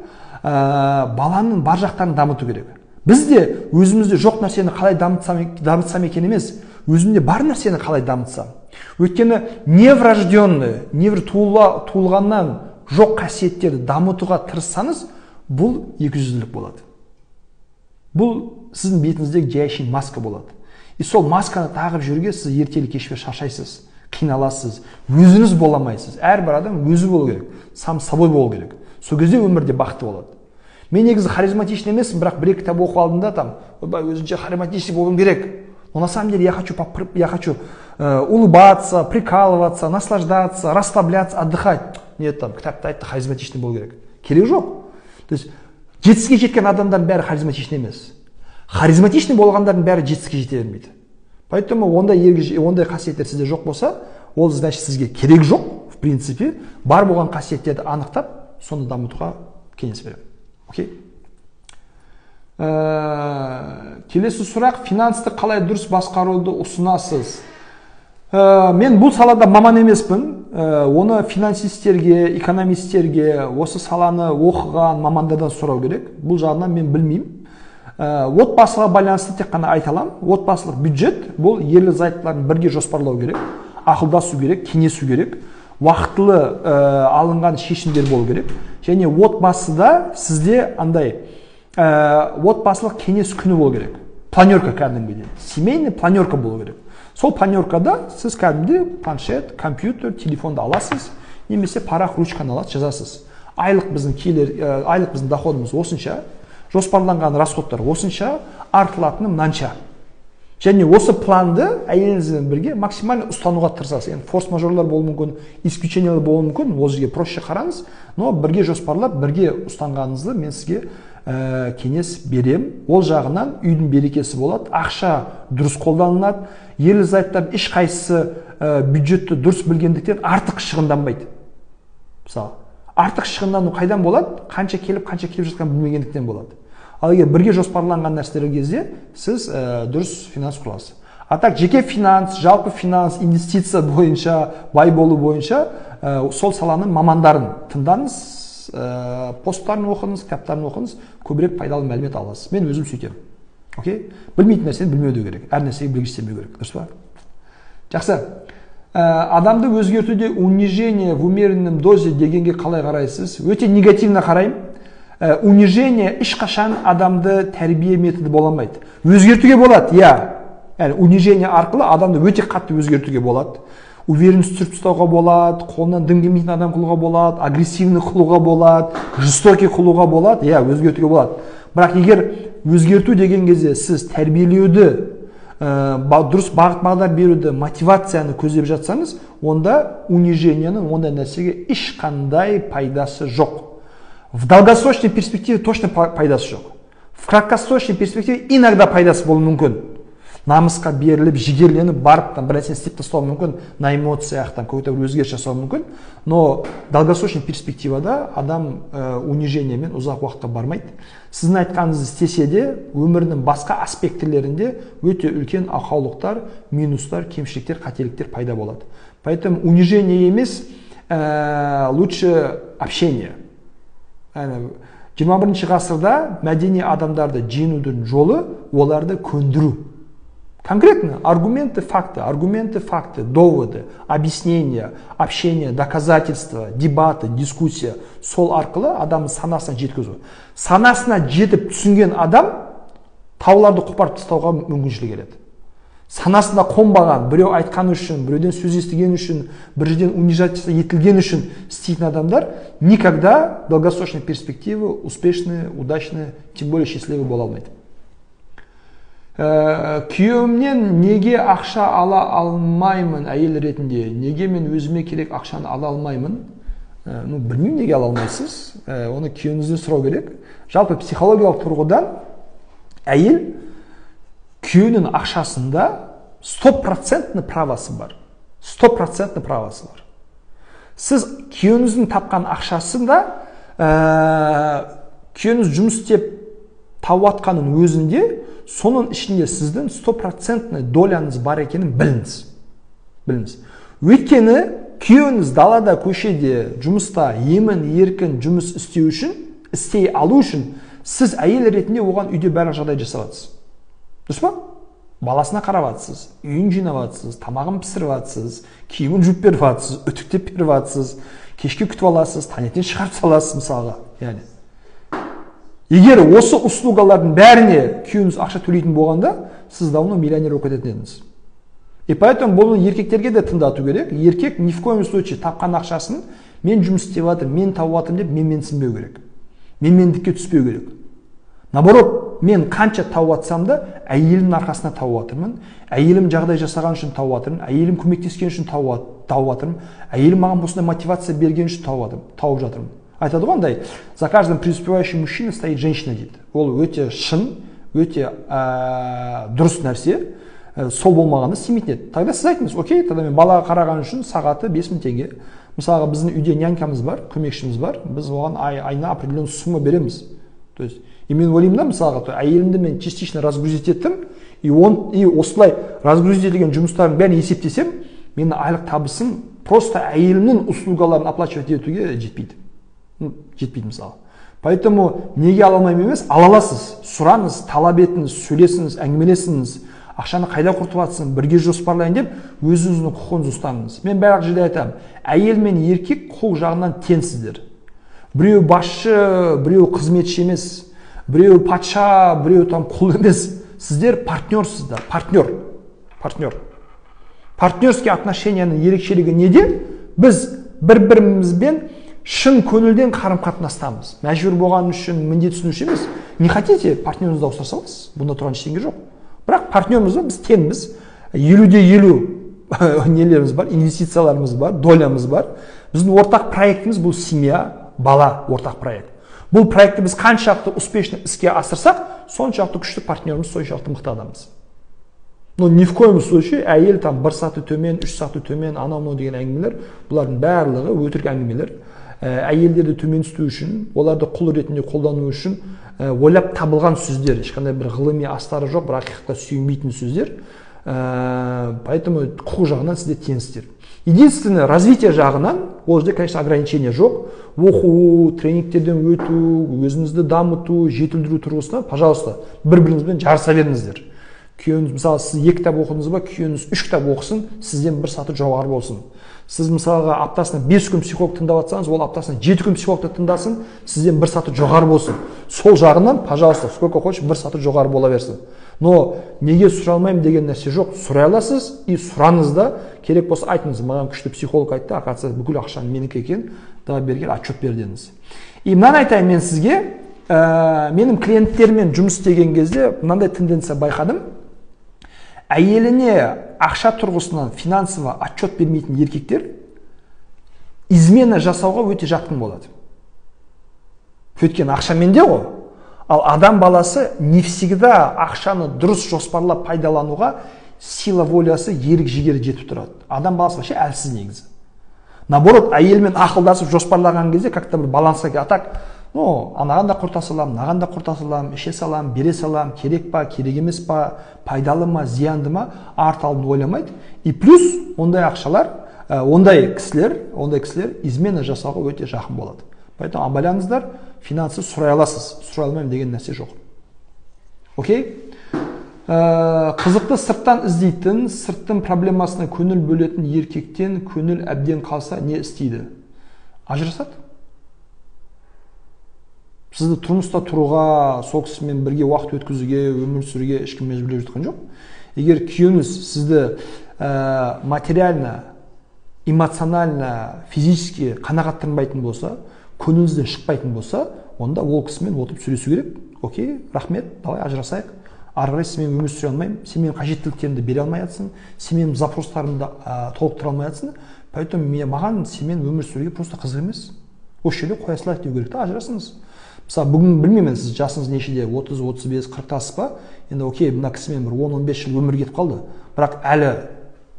Баланың бар жақтарын дамыту керек. Біз де өзімізде жоқ нәрсені қалай дамытсам екен емес, өзімде бар нәрсені қалай дамытсам. Өйткені неврожденный, туылғаннан жоқ қасиеттерді дамытуға тырыссаңыз, бұл 200-лік болады. Бұл сіздің бетіңіздегі жай үшін маска болады. И сол масканы тағып жүруге сіз ертелі кешпе шаршайсыз. қиналасыз, өзіңіз бола алмайсыз. Әрбір адам өзі болу керек, сам собой болу керек. Сол кезде өмірде бақытты болады. Мен негізі харизматичный емеспін, бірақ бір кітап оқып алдым да, там, өзінше харизматичный болуым керек. Но на самом деле я хочу улыбаться, прикалываться, наслаждаться, расслабляться, отдыхать. Нет, там кітапта айтты, харизматичный болу керек. Керек жоқ. То есть жетістікке жеткен адамдардың бәрі харизматичный емес. Харизматичный болғандардың бәрі жетістікке жете бермейді. Поэтому ондай қасиеттер сізде жоқ болса, ол значит сізге керек жоқ, в принципе, бар болған қасиеттерді анықтап, соны дамытуға кеңес беремін. Окей? Келесі сұрақ, финансты қалай дұрыс басқаруды ұсынасыз? Мен бұл салада маман емеспін. Оны финансистерге, экономистерге, осы саланы оқыған мамандардан сұрау керек. Бұл жағынан мен білмеймін. Отбасыға байланысты тек қана айта аламын. Отбасылық бюджет бұл ерлі зайыптылардың бірге жоспарлау керек, ақылдасу керек, кеңесу керек, уақытылы алынған шешімдер болу керек. Және отбасыда сізде андай отбасылық кеңес күні болу керек. Планерка кәдімгідей. Семейный планерка болу керек. Сол планеркада сіз кәдімгідей планшет, компьютер, телефонды аласыз, немесе парақ, ручканы аласыз, жазасыз. Айлық біздің доходымыз осынша, жоспарланған расходтар осынша, артылатыны мынанша. Және осы планды әйеліңізбен бірге максимально ұстануға тырысасыз. Yani форс-мажорлар болуы мүмкін, исключениялар болуы мүмкін, ол жерге проще қараңыз, но бірге жоспарлап, бірге ұстанғаныңызды мен сізге кеңес берем. Ол жағынан үйдің берекесі болады, ақша дұрыс қолданылады, ерлі зайыптардың ешқайсысы бюджетті дұрыс білгендіктен артық шығынданбайды. Мысалы, артық шығындану қайдан болады? Қанша келіп жатқан білмегендіктен болады. Ал егер бірге жоспарланған нәрселер кезде сіз дұрыс финанс құрасыз. А так жеке финанс, жалпы финанс, инвестиция бойынша, бай болу бойынша сол саланың мамандарын тыңдаңыз, посттарын оқыңыз, кітаптарын оқыңыз, көбірек пайдалы мәлімет аласыз. Мен өзім сөйтемін. Окей? Білмейтін нәрсені білмеу керек. Әр нәрсеге білгіш істемеу керек. Дұрыс па? Жақсы. Адамды өзгертуде унижение в умеренном дозе дегенге қалай қарайсыз? Өте негативно қараймын. Унижение ешқашан адамды тәрбие методы бола алмайды. Өзгертуге болады, иә. Yani унижение арқылы адамды өте қатты өзгертуге болады. Уверенность түсіріп тастауға болады, қолынан дым келмейтін адам қылуға болады, агрессивный қылуға болады, жестокий қылуға болады, иә, өзгертуге болады. Бірақ егер өзгерту деген кезде сіз тәрбиелеуді, дұрыс бағыт бағдар беруді, мотивацияны көздеп жатсаңыз, онда унижениенің ондай нәрсеге ешқандай пайдасы жоқ. В долгосрочной перспективе точно пайдасы жоқ. В краткосрочной перспективе иногда пайдасы болуы мүмкін. Намысқа беріліп, жігерленіп, барып, бір нәрсені істеп тастауы мүмкін, на эмоциях, какой-то өзгеріс жасауы мүмкін. Но долгосрочный перспективада адам унижениемен ұзақ уақытқа бармайды. Сіздің айтқаныңызды істесе де, өмірінің басқа аспектілерінде өте үлкен ақаулықтар, минустар, кемшіліктер, қателіктер пайда болады. Поэтому унижение емес, лучше общение. 21 ғасырда мәдени адамдарды жеңудің жолы оларды көндіру. Конкретно аргументы, факты, доводы, объяснения, общение, доказательства, дебаты, дискуссия. Сол арқылы адамның санасына жеткізу. Санасына жетіп түсінген адам тауларды қопарып тастауға мүмкіншілік береді. Санасында қонбаған, біреу айтқан үшін, біреуден сөз естіген үшін, бір жерден унижаться етілген үшін істейтін адамдар никогда долгосрочной перспективы успешные, удачные, тем более счастливы бола алмайды. Күйеуімнен неге ақша ала алмаймын әйел ретінде? Неге мен өзіме керек ақшаны ала алмаймын? Білмеймін, неге ала алмайсыз? Оны күйеуіңізден сұрау керек. Жалпы психологиялық тұрғыдан әйел күйеуінің ақшасында 100% правасы бар. 100% правасы бар. Сіз күйеуіңіздің тапқан ақшасында күйеуіңіз жұмыс істеп тауып атқанның өзінде соның ішінде сіздің 100% доляңыз бар екенін біліңіз. Өйткені күйеуіңіз далада, көшеде, жұмыста емін еркін жұмыс істей алу үшін сіз әйел ретінде оған үйде барлық жағдай жасап жатсыз. Дұрыс па? Баласына қарап жатсыз, үйін жинап жатсыз, тамағын пісіріп жатсыз, киімін жуып беріп жатсыз, үтіктеп беріп жатсыз, кешке күтіп аласыз, таңертең шығарып саласыз мысалға. Яғни егер осы услугалардың бәріне күйеуіңіз ақша төлейтін болғанда, сіз давно миллионер болып кететін едіңіз. И поэтому бұны еркектерге де тыңдату керек. Еркек ни в коем случае тапқан ақшасын мен жұмыс істеп жатырмын, мен тауып жатырмын деп менменсінбеу керек. Менмендікке түспеу керек. Наоборот, мен қанша тауып жатсам да әйелімнің арқасында тауып жатырмын. Әйелім жағдай жасаған үшін тауып жатырмын. Әйелім көмектескен үшін тауып жатырмын. Әйелім маған осындай мотивация берген үшін тауып жатырмын. Айтады ғой андай, за каждым преуспевающим мужчиной стоит женщина дейді. Ол өте шын, өте дұрыс нәрсе. Сол болмағанда істемейтін еді. Тогда сіз айтыңыз, окей, тогда мен балаға қараған үшін сағаты 5000 теңге. Мысалға біздің үйде нянькамыз бар, көмекшіміз бар. Біз оған айына определенный сумма береміз. То есть, и мен ойлаймын да, мысалға, әйелімді мен частично разгрузить еттім, и осылай разгрузить етілген жұмыстардың бәрін есептесем, менің айлық табысым просто әйелімнің услугаларын оплачивать етуге жетпейді. Жетпейді мысалы. Поэтому неге ала алмаймын емес, ала аласыз, сұраңыз, талап етіңіз, сөйлесіңіз, әңгімелесіңіз, ақшаны қайда құртып жатсың, бірге жоспарлайын деп, өзіңіздің құқығыңызды ұстаңыз. Мен барлық жерде айтамын, әйел мен еркек құқық жағынан теңсіздер. Біреу басшы, біреу қызметші емес, біреу патша, біреу құл емес. Сіздер партнерсыздар, партнер. Партнерский отношенияның ерекшелігі неде? Біз бір-бірімізбен шын көңілден қарым-қатынастамыз. Мәжбүр болған үшін, міндетсіну үшін емес. Не хотите, партнеріңізді ауыстыра салыңыз. Бұнда тұрған ештеңе жоқ. Бірақ партнеріміз біз теңбіз. 50-50 нелеріміз бар, инвестицияларымыз бар, долямыз бар. Біздің ортақ проектіміз бұл семья, бала ортақ проект. Бұл проектті біз қаншалықты успешно іске асырсақ, соншалықты күшті партнеріміз, соншалықты мықты адамыз. Но ни в коем случае әйел бір саты төмен, 3 саты төмен, анау деген әңгімелер, бұлардың барлығы өтірік әңгімелер. Әйелдерді төмен түсту үшін, оларды құл ретінде қолдану үшін ойлап табылған сөздер, ешқандай бір ғылыми астары жоқ, бірақ ақиқатқа сүйенбейтін сөздер. Поэтому құқық жағынан сіздер теңсіздер. Единственное, развитие жағынан, ол жерде, конечно, ограничение жоқ. Оқу, тренингтерден өту, өзіңізді дамыту, жетілдіру тұрғысынан, пожалуйста, бір-біріңізбен жарыса беріңіздер. Күйеуіңіз, мысалы, сіз 2 кітап оқыдыңыз ба, күйеуіңіз 3 кітап оқысын, сізден 1 саты жоғары болсын. Сіз мысалға аптасына 5 күн психолог тыңдап жатсаңыз, ол аптасына 7 күн психологты тыңдасын, сізден 1 саты жоғары болсын. Сол жағынан, пожалуйста, сколько хочешь, 1 саты жоғары бола берсін. Но неге сұрай алмаймын деген нәрсе жоқ. Сұрай аласыз и сұраңыз да, керек болса айтыңыз, маған күшті психолог айтты, ақатса бүкіл ақшаның менікі екен, давай берген отчет бер деңіз. И мынаны айтайын мен сізге, менің клиенттермен жұмыс істеген кезде мынандай тенденция байқадым. Әйеліне ақша тұрғысынан финансово отчет бермейтін еркектер измена жасауға өте жақын болады. Өйткені ақша менде ғой. Ал адам баласы не всегда ақшаны дұрыс жоспарлап пайдалануға сила волясы, ерік жігері жетіп тұрады. Адам баласы вообще әлсіз негізі. Наоборот, әйелмен ақылдасып жоспарлаған кезде как-то бір балансқа келеді. Так, анаған да құрта салам, мынаған да құрта салам, іше салам, бере салам, керек па, керек емес па, пайдалы ма, зиянды ма, арт алдын ойламайды. И плюс ондай ақшалар, ондай кісілер измена жасауға өте жақын болады. Поэтому абайлаңыздар, финансы сұрай аласыз, сұрай алмаймын деген нәрсе жоқ. Окей? Қызықты сырттан іздейтін, сырттың проблемасына көңіл бөлетін еркектен көңіл әбден қалса не істейді? Ажырасады? Сізді тұрмыста тұруға, сол кісімен бірге уақыт өткізуге, өмір сүруге ешкім мәжбүрлеп жатқан жоқ. Егер күйеуіңіз сізді материально, эмоционально, физически қанағаттанбайтын болса, көңіліңізден шықпайтын болса, онда ол кісімен отырып сөйлесу керек. Окей, рахмет, давай ажырасайық. Ары қарай сен өмір сүре алмаймын, сен менің қажеттіліктерімді бере алмай жатсың, сен менің запростарымды толықтыра алмай жатсың. Поэтому маған сенімен өмір сүруге просто қызық емес. Осы жерде қоя салайық деу керек та, ажырасыңыз. Мысалы, бүгін білмеймін, сіз жасыңыз нешеде, 30, 35, 40-тасыз ба? Енді окей, мына кісімен бір 10-15 жыл өмір кетіп қалды. Бірақ әлі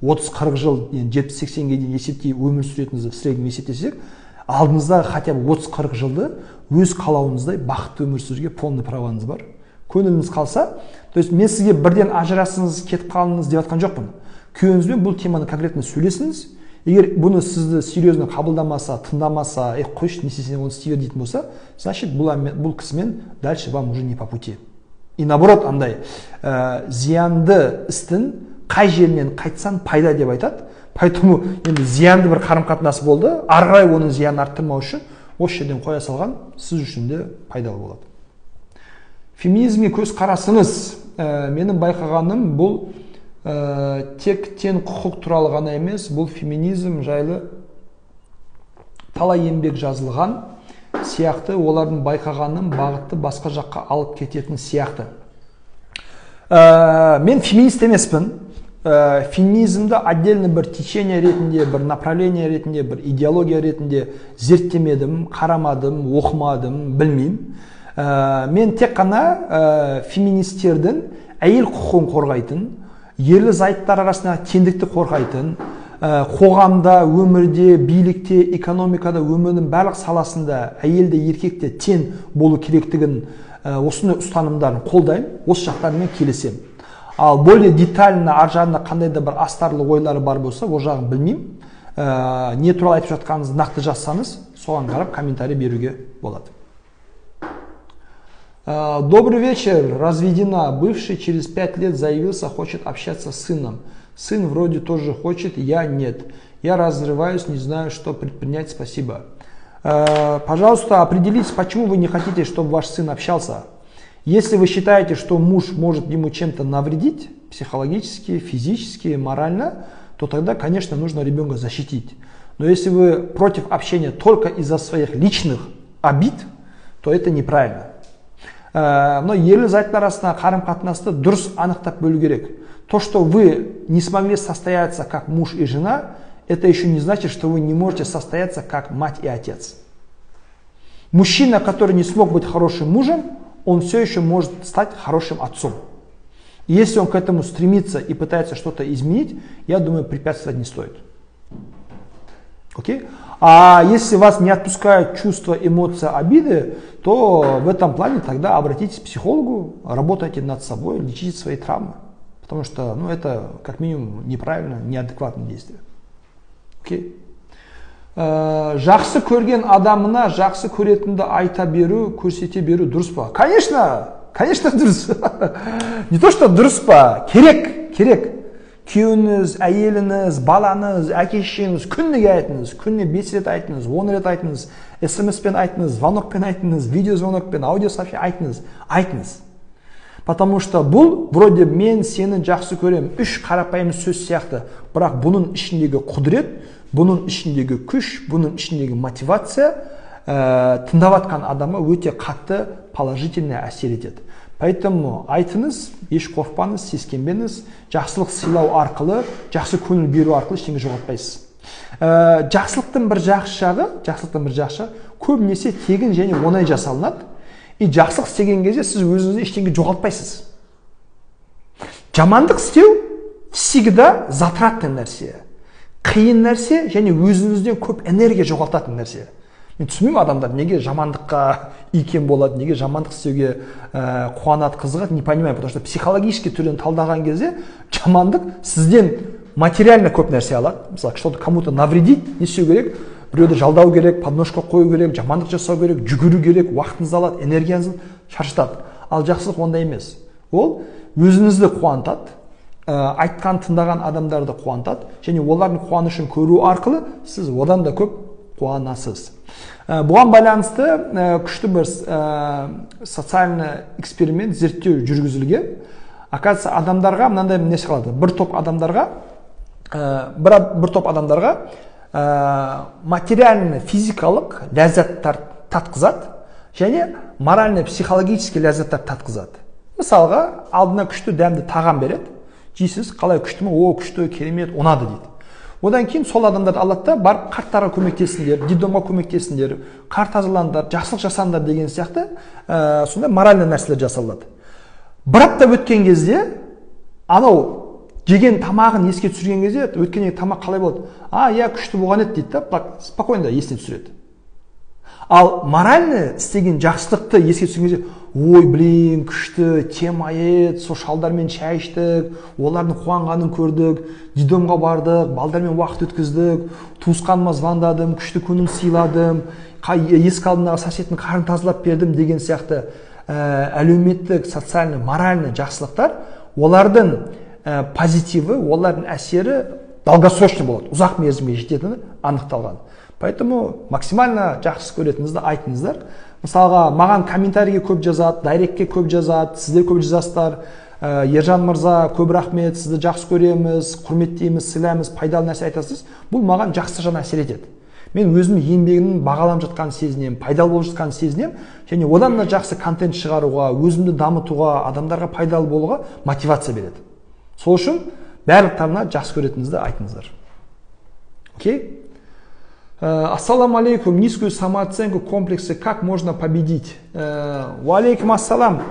30-40 жыл, 70-80-ге дейін есептей өмір сүретіңізді в среднем есептесек, алдыңызда хотя бы 30-40 жылды өз қалауыңыздай бақытты өмір сүруге полный праваңыз бар. Көңіліңіз қалса, то есть мен сізге бірден ажырасыңыз, кетіп қалыңыз деп жатқан жоқпын. Күйеуіңізбен бұл теманы конкретно сөйлесіңіз. Егер бұны сізді серьезно қабылдамаса, тыңдамаса, қойшы, не істесең оны істей бер дейтін болса, значит бұл кісімен дальше вам уже не по пути. И наоборот, андай зиянды істің қай жерінен қайтсан пайда деп айтады. Поэтому енді зиянды бір қарым-қатынас болды, ары қарай оның зиянын арттырмау үшін осы жерден қоя салған сіз үшін де пайдалы болады. Феминизмге көз қарасыңыз, менің байқағаным бұл тек тең құқық туралы ғана емес, бұл феминизм жайлы талай еңбек жазылған сияқты, олардың байқағаным бағытты басқа жаққа алып кететін сияқты. Мен феминист емеспін. Феминизмді отдельно бір течение ретінде, бір направление ретінде, бір идеология ретінде зерттемедім, қарамадым, оқымадым, білмеймін. Мен тек қана феминистердің әйел құқығын қорғайтын, ерлі зайыптар арасында теңдікті қорғайтын, қоғамда, өмірде, билікте, экономикада, өмірдің барлық саласында әйелде, еркекте тең болу керектігін, осыны ұстанымдарын қолдаймын, осы жақтарымен келісемін. Ал более детально ар жағында қандай да бір астарлы ойлары бар болса, ол жағын білмеймін. Не туралы айтып жатқаныңызды нақты жазсаңыз, соған қарап комментарий беруге болады. Добрый вечер. Разведена. Бывший через 5 лет заявился, хочет общаться с сыном. Сын вроде тоже хочет, я нет. Я разрываюсь, не знаю, что предпринять. Спасибо. Пожалуйста, определитесь, почему вы не хотите, чтобы ваш сын общался. Если вы считаете, что муж может ему чем-то навредить, психологически, физически, морально, то тогда, конечно, нужно ребенка защитить. Но если вы против общения только из-за своих личных обид, то это неправильно. Но ерлі зайыптар арасында қарым-қатынасты дұрыс анықтап бөлу керек. То, что вы не смогли состояться как муж и жена, это еще не значит, что вы не можете состояться как мать и отец. Мужчина, который не смог быть хорошим мужем, он все еще может стать хорошим отцом. И если он к этому стремится и пытается что-то изменить, я думаю, препятствовать не стоит. Окей? А если вас не отпускают чувства, эмоции, обиды, то в этом плане тогда обратитесь к психологу, работайте над собой, лечите свои травмы. Потому что это как минимум неправильно, неадекватное действие. Окей? Жақсы көрген адамына жақсы көретінді айта беру, көрсете беру дұрыс па? Конечно дұрыс. Не то, что дұрыс па, керек. Күйеуіңіз, әйеліңіз, балаңыз, әке-шешеңіз күніге айтыңыз, күніне 5 рет айтыңыз, 10 рет айтыңыз, смс-пен айтыңыз, звонокпен айтыңыз, видеозвонокпен, аудиосообщение айтыңыз. Потому что бұл вроде мен сені жақсы көрем, 3 қарапайым сөз сияқты, бірақ бұның ішіндегі құдірет, бұның ішіндегі күш, бұның ішіндегі мотивация тыңдап жатқан адамға өте қатты положительно әсер етеді. Поэтому айтыңыз, еш қорықпаңыз, сескенбеңіз, жақсылық сыйлау арқылы, жақсы көңіл беру арқылы ештеңе жоғалтпайсыз. Жақсылықтың бір жақсы көбінесе тегін және оңай жасалынады. И жақсылық істеген кезде сіз өзіңізді ештеңе жоғалтпайсыз. Жамандық істеу всегда затратный нәрсе, қиын нәрсе және өзіңізден көп энергия жоғалтатын нәрсе. Мен түсінбеймін адамдар неге жамандыққа икем болады, неге жамандық істеуге қуанады, қызығады, не понимаю, потому что психологически түрден талдаған кезде жамандық сізден материально көп нәрсе алады. Мысалы, что-то кому-то навредить, не істеу керек, біреуді жалдау керек, подножка қою керек, жамандық жасау керек, жүгіру керек, уақытыңызды алады, энергияңызды шаршытады. Ал жақсылық ондай емес. Ол өзіңізді қуантады, айтқан тыңдаған адамдарды қуантады, және олардың қуанышын көру арқылы сіз одан да көп қуанасыз. Бұған байланысты күшті бір социальный эксперимент, зерттеу жүргізілген. Оказывается, адамдарға мынандай нәрсе қалады. Бір топ адамдарға материальный, физикалық ләззаттар татқызады, және моральный, психологический ләззаттар татқызады. Мысалға, алдына күшті дәмді тағам береді. Жейсіз, қалай күшті ме? О, күшті, керемет, ұнады дейді. Одан кейін сол адамдарды алады да, барып қарттарға көмектесіңдер, детдомға көмектесіңдер, қарт тазалаңдар, жақсылық жасаңдар деген сияқты сондай моральный нәрселер жасалады. Бір апта өткен кезде, анау жеген тамағын еске түсірген кезде, өткеннен тамақ қалай болады? Я күшті болған еді дейді да, спокойно есіне түсіреді. Ал моральный істеген жақсылықты еске түсірген кезде, ой, блин, күшті, тема еді, сол шалдармен шай іштік, олардың қуанғанын көрдік, детдомға бардық, балдармен уақыт өткіздік, туысқаныма звондадым, күшті көңіл сыйладым, есік алдындағы соседтің қарын тазалап бердім деген сияқты әлеуметтік, социальный, моральный жақсылықтар, олардың позитиві, олардың әсері долгосрочный болады, ұзақ мерзімге жететіні анықталған. Поэтому максимально жақсы көретінізді айтыңыздар. Мысалға, маған комментарийге көп жазады, дайректке көп жазады, сіздер көп жазасыздар. Ержан мырза, көп рахмет, сізді жақсы көреміз, құрметтейміз, сыйлаймыз, пайдалы нәрсе айтасыз, бұл маған жақсы жан әсер етеді. Мен өзім еңбегімнің бағаланып жатқанын сезінемін, пайдалы болып жатқанын сезінемін, және одан да жақсы контент шығаруға, өзімді дамытуға, адамдарға пайдалы болуға мотивация береді. Сол үшін барлықтарына жақсы көретініңізді айтыңыздар. Окей? Ассаламу алейкум, низкую самооценку, комплексы, как можно победить? Валейкум ассалам.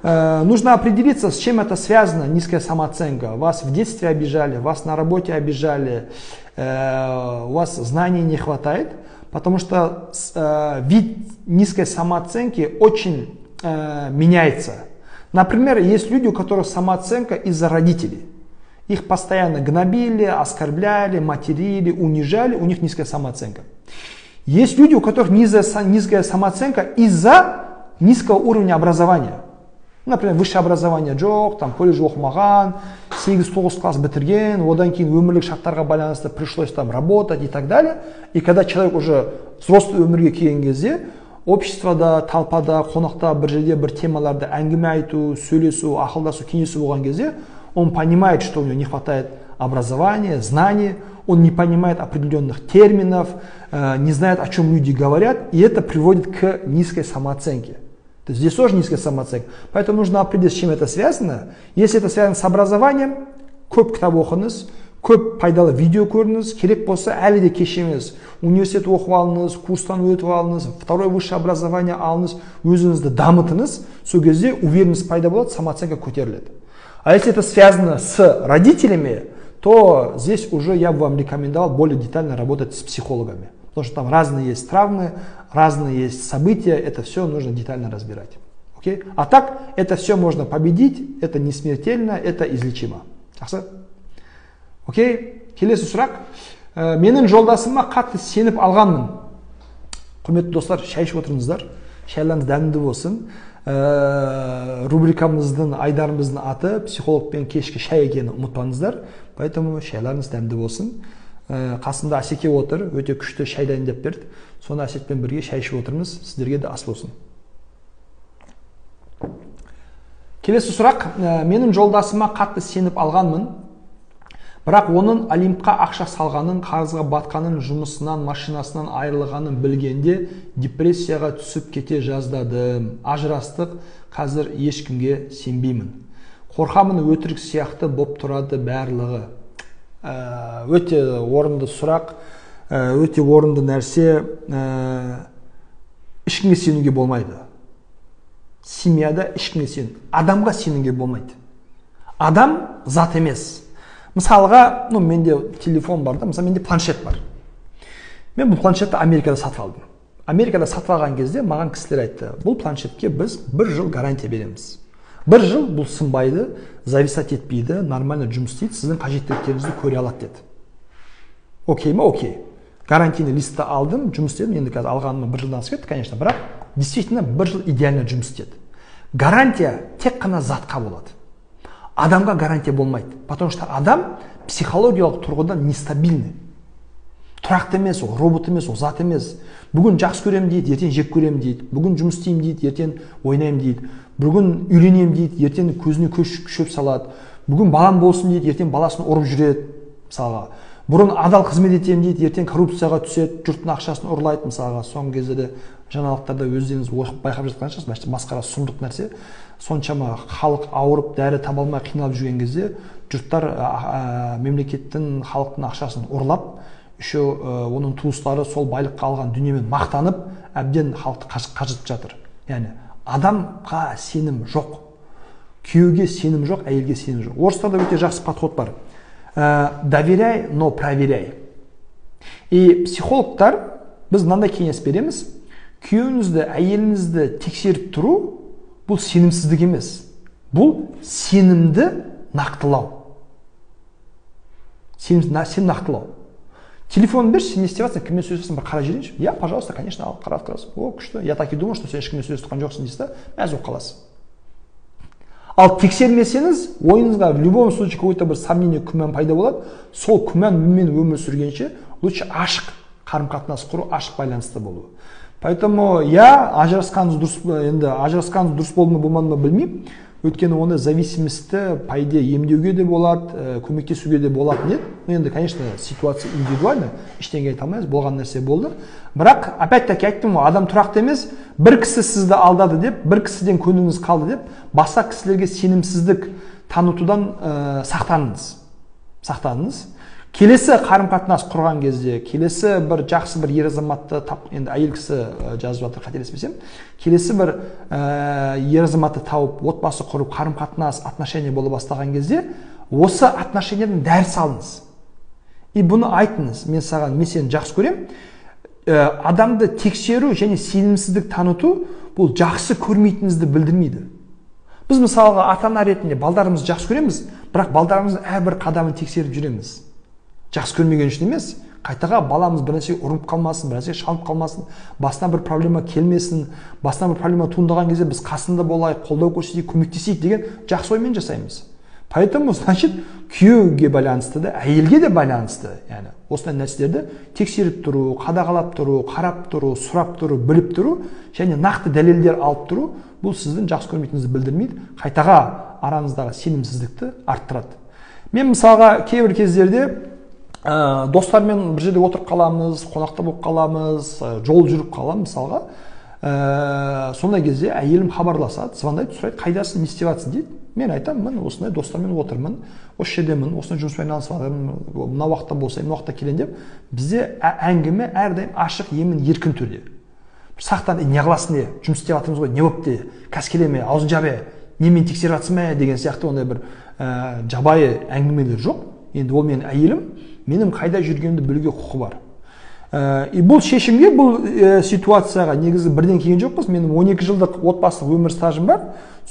Нужно определиться, с чем это связано, низкая самооценка. Вас в детстве обижали, вас на работе обижали, у вас знаний не хватает, потому что вид низкой самооценки очень меняется. Например, есть люди, у которых самооценка из-за родителей. Их постоянно гнобили, оскорбляли, материли, унижали, у них низкая самооценка. Есть люди, у которых низкая самооценка из-за низкого уровня образования. Например, высшее образование жоқ, там колледж оқымаған, 8-9 класс бітірген, одан кейін өмірлік шарттарға байланысты пришлось там работать и так далее. И когда человек уже взрослый өмірге келген кезде, обществода, талпада, қонақта бір жерде бір темаларды әңгіме айту, сөйлесу, ақылдасу, кеңесу болған кезде, он понимает, что у него не хватает образования, знаний, он не понимает определенных терминов, не знает, о чем люди говорят, и это приводит к низкой самооценке. То есть здесь тоже низкая самооценка. Поэтому нужно определить, с чем это связано. Если это связано с образованием, көп кітап оқыңыз, көп пайдалы видео көріңіз, керек болса әлі де кеш емес. Университет оқып алыңыз, курстан өтіп алыңыз, второе высшее образование алыңыз, өзіңізді дамытыңыз, сол кезде уверенность пайда болады, самооценка көтеріледі. А если это связано с родителями, то здесь уже я бы вам рекомендовал более детально работать с психологами. Потому что там разные есть травмы, разные есть события, это все нужно детально разбирать. Окей? А так, это все можно победить, это не смертельно, это излечимо. Окей? Келесі сұрақ. Менің жолдасыма қатты сеніп алғанмын. Құрметті достар, шай ішіп отырыңыздар. Шайларыңыз дәмді болсын. Рубрикамыздың, айдарымыздың аты психологпен кешкі шай екенін ұмытпаңыздар. Поэтому шайларыңыз дәмді болсын. Қасында Асеке отыр, өте күшті шай дайындап берді. Соны Асетпен бірге шай ішіп отырмыз. Сіздерге де ас болсын. Келесі сұрақ. Менің жолдасыма қатты сеніп алғанмын. Бірақ оның Олимпқа ақша салғанын, қарызға батқанын, жұмысынан, машинасынан айырылғанын білгенде депрессияға түсіп кете жаздадым. Ажырастық, қазір ешкімге сенбеймін. Қорқамын, өтірік сияқты боп тұрады барлығы. Өте орынды сұрақ, өте орынды нәрсе. Ешкімге сенуге болмайды. Семьяда ешкімге сену. Адамға сенуге болмайды. Адам зат емес. Мысалға, менде телефон бар да, мысалы менде планшет бар. Мен бұл планшетті Америкада сатып алдым. Америкада сатып алған кезде маған кісілер айтты, бұл планшетке біз 1 жыл гарантия береміз. 1 жыл бұл сынбайды, зависать етпейді, нормально жұмыс істейді, сіздің қажеттіліктеріңізді көре алады деді. Окей ма? Окей. Гарантийный листті алдым, жұмыс істедім, енді қазір алғаныма 1 жылдан асып кетті, конечно, бірақ действительно 1 жыл идеально жұмыс істеді. Гарантия тек қана затқа болады. Адамға гарантия болмайды, потому что адам психологиялық тұрғыдан нестабильный. Тұрақты емес, ол робот емес, ол зат емес. Бүгін жақсы көремін дейді, ертең жек көремін дейді. Бүгін жұмыс істеймін дейді, ертең ойнаймын дейді. Бүгін үйленемін дейді, ертең көзіне шөп салады. Бүгін балам болсын дейді, ертең баласын ұрып жүреді, мысалға. Бұрын адал қызмет етемін дейді, ертең коррупцияға түседі, жұрттың ақшасын ұрлайды, мысалға. Соңғы кезде де жаңалықтарда өздеріңіз байқап жатқан шығарсыз, масқара, сұмдық нәрсе. Соншама халық ауырып, дәрі таба алмай қиналып жүрген кезде жұрттар мемлекеттің, халықтың ақшасын ұрлап, еще оның туыстары сол байлыққа алған дүниемен мақтанып, әбден халықты қажытып жатыр. Яғни адамға сенім жоқ, күйеуге сенім жоқ, әйелге сенім жоқ. Орыстарда өте жақсы подход бар. Доверяй, но проверяй. И психологтар біз мынандай кеңес береміз. Күйеуіңізді, әйеліңізді тексеріп тұру бұл сенімсіздік емес. Бұл сенімді нақтылау. Сенім нақтылау. Телефон берші, сен не істеватсың, кіммен сөйлесесің, бір қарап жүрейінші. Я, пожалуйста, конечно, ал, қарап тұрасың. О, күшті. Я так и думал, что сен ешкіммен сөйлесіп тұрған жоқсың дейсіз, мәз болып қаласың. Ал тексермесеңіз, ойыңызға в любом случае какой-то бір сомнение, күмән пайда болады. Сол күмәнмен өмір сүргенше, лучше ашық қарым-қатынас құру, ашық байланысты болу. Поэтому я ажырасқаныңыз дұрыс болды ма, болмады ма білмеймін. Өйткені оны зависимостьті по идее емдеуге де болады, көмектесуге де болады еді. Енді, конечно, ситуация индивидуальна, ештеңе айта алмаймыз, болған нәрсе болды. Бірақ, опять-таки айттым ғой, адам тұрақты емес, бір кісі сізді алдады деп, бір кісіден көңіліңіз қалды деп, басқа кісілерге сенімсіздік танытудан сақтаныңыз. Келесі қарым-қатынас құрған кезде, келесі бір жақсы бір ер азаматты тап, енді әйел кісі жазып жатыр, қателеспесем, келесі бір ер азаматты тауып, отбасы құрып, қарым-қатынас, отношение бола бастаған кезде, осы отношениеден дәріс алыңыз. И бұны айтыңыз, мен сені жақсы көрем. Адамды тексеру және сенімсіздік таныту бұл жақсы көрмейтініңізді білдірмейді. Біз мысалға ата-ана ретінде балдарымызды жақсы көреміз, бірақ балдарымыздың әрбір қадамын тексеріп жүреміз. Жақсы көрмеген үшін емес, қайтаға баламыз бір нәрсеге ұрып қалмасын, бір нәрсеге шалып қалмасын, басына бір проблема келмесін, басына бір проблема туындаған кезде біз қасында болайық, қолдау көрсетейік, көмектесейік деген жақсы оймен жасаймыз. Поэтому, значит, күйеуге байланысты да, әйелге де байланысты, яғни осындай нәрселерді тексеріп тұру, қадағалап тұру, қарап тұру, сұрап тұру, біліп тұру, және нақты дәлелдер алып тұру, бұл сіздің жақсы көрмейтініңізді білдірмейді, қайтаға араңыздағы сенімсіздікті арттырады. Мен мысалға кейбір кездерде достармен бір жерде отырып қаламыз, қонақта болып қаламыз, жол жүріп қаламыз мысалға. Сондай кезде әйелім хабарласады, звондайды, сұрайды, қайдасың, не істеп жатсың дейді. Мен айтамын, мен осындай достармен отырмын, осы жердемін, осындай жұмыспен айналысып жатырмын, мына уақытта болса, мына уақытта келейін деп, бізде әңгіме әрдайым ашық, емін, еркін түрде. Сақтан, не қыласың де, жұмыс істеп жатырмыз ғой, не болып де, қазір келе ме, аузын жабе, немен тексеріп жатсың ба деген сияқты ондай бір жабайы әңгімелер жоқ. Енді ол менің әйелім, менің қайда жүргенімді білуге құқы бар. Бұл шешімге, бұл ситуацияға негізі бірден келген жоқпыз. Менің 12 жылдық отбасылық өмір стажым бар.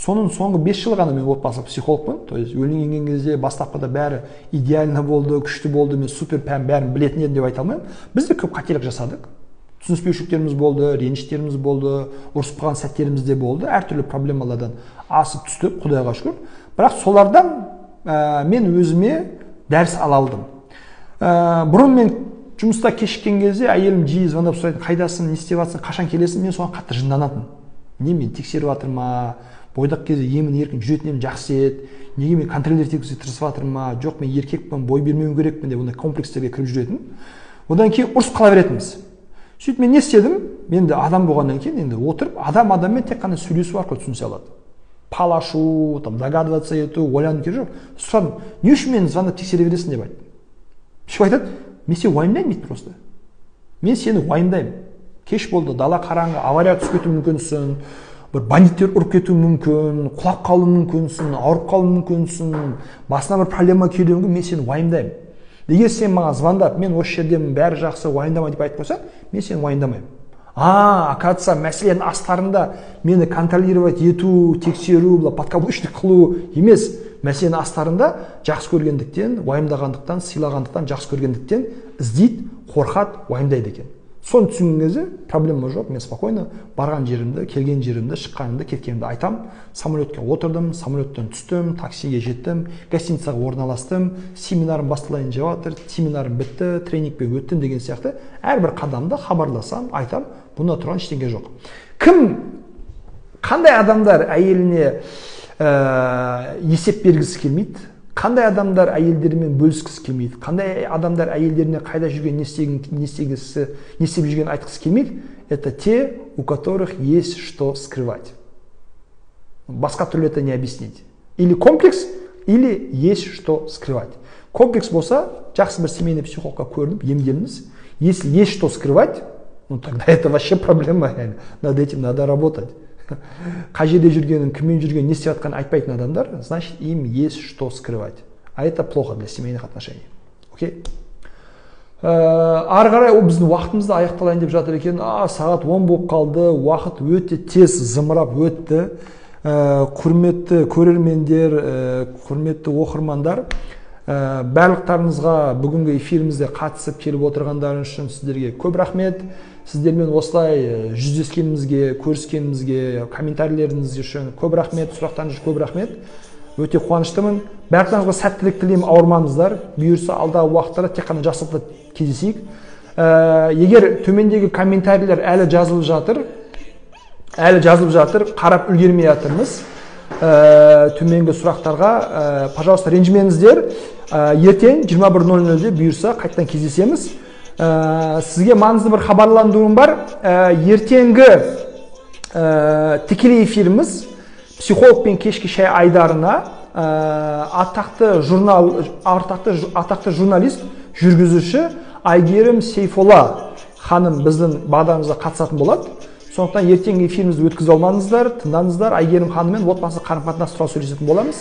Соның соңғы 5 жыл ғана мен отбасылық психологпын. То есть өлген кезде бастапқыда бәрі идеально болды, күшті болды, мен супер бәрін білетін едім деп айта алмаймын. Біз де көп қателік жасадық. Түсініспеушіліктеріміз болды, реніштеріміз болды, ұрысып қалған сәттеріміз де болды. Әртүрлі проблемалардан асып түстік, Құдайға шүкір. Бірақ солардан мен өзіме дәріс ала алдым. Бұрын мен жұмыста кешіккен кезде әйелім жиі звондап сұрайды, қайдасың, не істеп жатсың, қашан келесің, мен соған қатты жынданатын. Не мен тексеріп жатыр ма, бойдақ кезде емін еркін жүретінім жақсы еді, неге мен контролер текізуге тырысып жатыр ма, жоқ мен еркекпін, бой бермеуім керекпін деп ондай комплекстерге кіріп жүретін. Одан кейін ұрысып қала беретінбіз. Сөйтіп мен не істедім? Мен де адам болғаннан кейін енді отырып, адаммен тек қана сөйлесу арқылы түсінісе алады. Палашу, догадываться ету, ойлану керек жоқ. Сұрадым, не үшін мені звондап тексере бересің деп айттым. Сөйтіп айтады, мен сені уайымдаймын дейді просто. Мен сені уайымдаймын. Кеш болды, дала қараңғы, авария түсіп кетуі мүмкінсің, бір бандиттер ұрып кетуі мүмкін, құлап қалуы мүмкінсің, ауырып қалуы мүмкінсің, басына бір проблема келуі мүмкін, мен сені уайымдаймын. Егер сен маған звондап, мен осы жердемін, бәрі жақсы, уайымдама деп айтып қойсаң, мен сені уайымдамаймын. Оказывается, мәселенің астарында мені контролировать ету, тексеру, подкаблучник қылу емес. Мәселенің астарында жақсы көргендіктен, уайымдағандықтан, сыйлағандықтан, жақсы көргендіктен іздейді, қорқады, уайымдайды екен. Соны түсінген кезде проблема жоқ, мен спокойно барған жерімді, келген жерімді, шыққанымды, кеткенімді айтам. Самолетке отырдым, самолеттен түстім, таксиге жеттім, гостиницаға орналастым, семинарым басталайын деп жатыр, семинарым бітті, тренингпен өттім деген сияқты әрбір қадамда хабарласам, айтам, бұнда тұрған ештеңе жоқ. Қандай адамдар әйеліне есеп бергісі келмейді? Қандай адамдар әйелдерімен бөліскісі келмейді? Қандай адамдар әйелдеріне қайда жүрген, не істеп жүрген айтқысы келмейді? Это те, у которых есть что скрывать. Басқа түрлі это не объяснить. Или комплекс, или есть что скрывать. Комплекс болса, жақсы бір семейный психологқа көрініп, емделіңіз. Если есть что скрывать, ну тогда это вообще проблема. Над этим надо работать. Қай жерде жүргенін, кіммен жүргенін, не істеп жатқанын айтпайтын адамдар, значит, им есть что скрывать. А это плохо для семейных отношений. Окей? Ары қарай біздің уақытымызды аяқталайын деп жатыр екен. Сағат 10 болып қалды, уақыт өте тез зымырап өтті. Құрметті көрермендер, құрметті оқырмандар, барлықтарыңызға бүгінгі эфирімізде қатысып келіп отырғандарыңыз үшін сіздерге көп рахмет. Сіздермен осылай жүздескенімізге, көріскенімізге, комментарийлеріңіз үшін көп рахмет, сұрақтарыңыз үшін көп рахмет. Өте қуаныштымын. Барлықтарыңызға сәттілік тілеймін, ауырмаңыздар. Бұйырса алдағы уақыттарда тек қана жақсылықта кездесейік. Егер төмендегі комментарийлер әлі жазылып жатыр, қарап үлгермей жатырмыз. төменгі сұрақтарға, пожалуйста, ренжімеңіздер. Ертең 21:00-де бұйырса қайттан кездесеміз. Сізге маңызды бір хабарландыруым бар. Ертеңгі тікелей эфиріміз психологпен кешкі шай айдарына атақты журналист, жүргізуші Айгерім Сейфолла ханым біздің бағдарламамызға қатысатын болады. Сондықтан ертеңгі эфирімізді өткізе алмаңыздар, тыңдаңыздар. Айгерім ханыммен отбасы қарым-қатынас туралы сөйлесетін боламыз.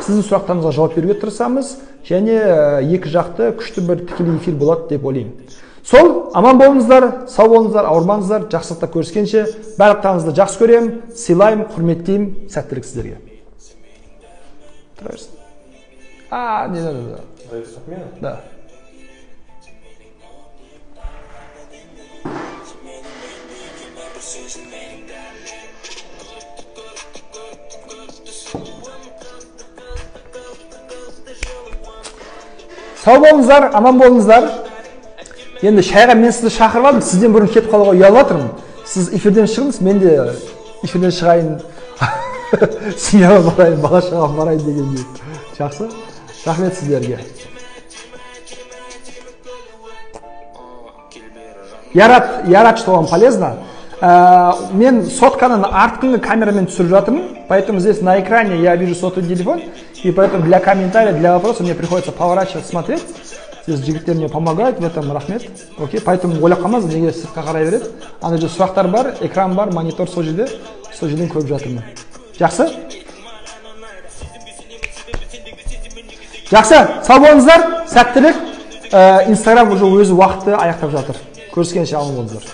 Сіздің сұрақтарыңызға жауап беруге тырысамыз, және екі жақты күшті бір тікелей эфир болады деп ойлаймын. Сол, аман болыңыздар, сау болыңыздар, ауырмаңыздар, жақсылықта көріскенше, барлықтарыңызды жақсы көремін, сыйлаймын, құрметтеймін, сәттілік сіздерге. Тұра берсін. Да. Сау болыңыздар, аман болыңыздар. Енді шайға мен сізді шақырып алдым, сізден бұрын кетіп қалуға ұялып жатырмын. Сіз эфирден шығыңыз, мен де эфирден шығайын, семьяға барайын, бала-шағам барайын дегендей. Жақсы? Рахмет сіздерге. Ярат, что вам полезно. Мен сотканың артқыңғы камерамен түсіріп жатырмын, поэтому здесь на экране я вижу сотовый телефон, и поэтому для комментариев, для вопросов мне приходится поворачивать, смотреть. Здесь жігіттер мне помогают в этом, рахмет. Окей, поэтому ойлап қалмаңыз, неге сыртқа қарай береді. Ана жерде сұрақтар бар, экран бар, монитор сол жерден көріп жатырмын. Жақсы? Жақсы, сау болыңыздар, сәттілік. Инстаграм уже өзі уақытты аяқтап жатыр. Көріскенше аман болыңыздар.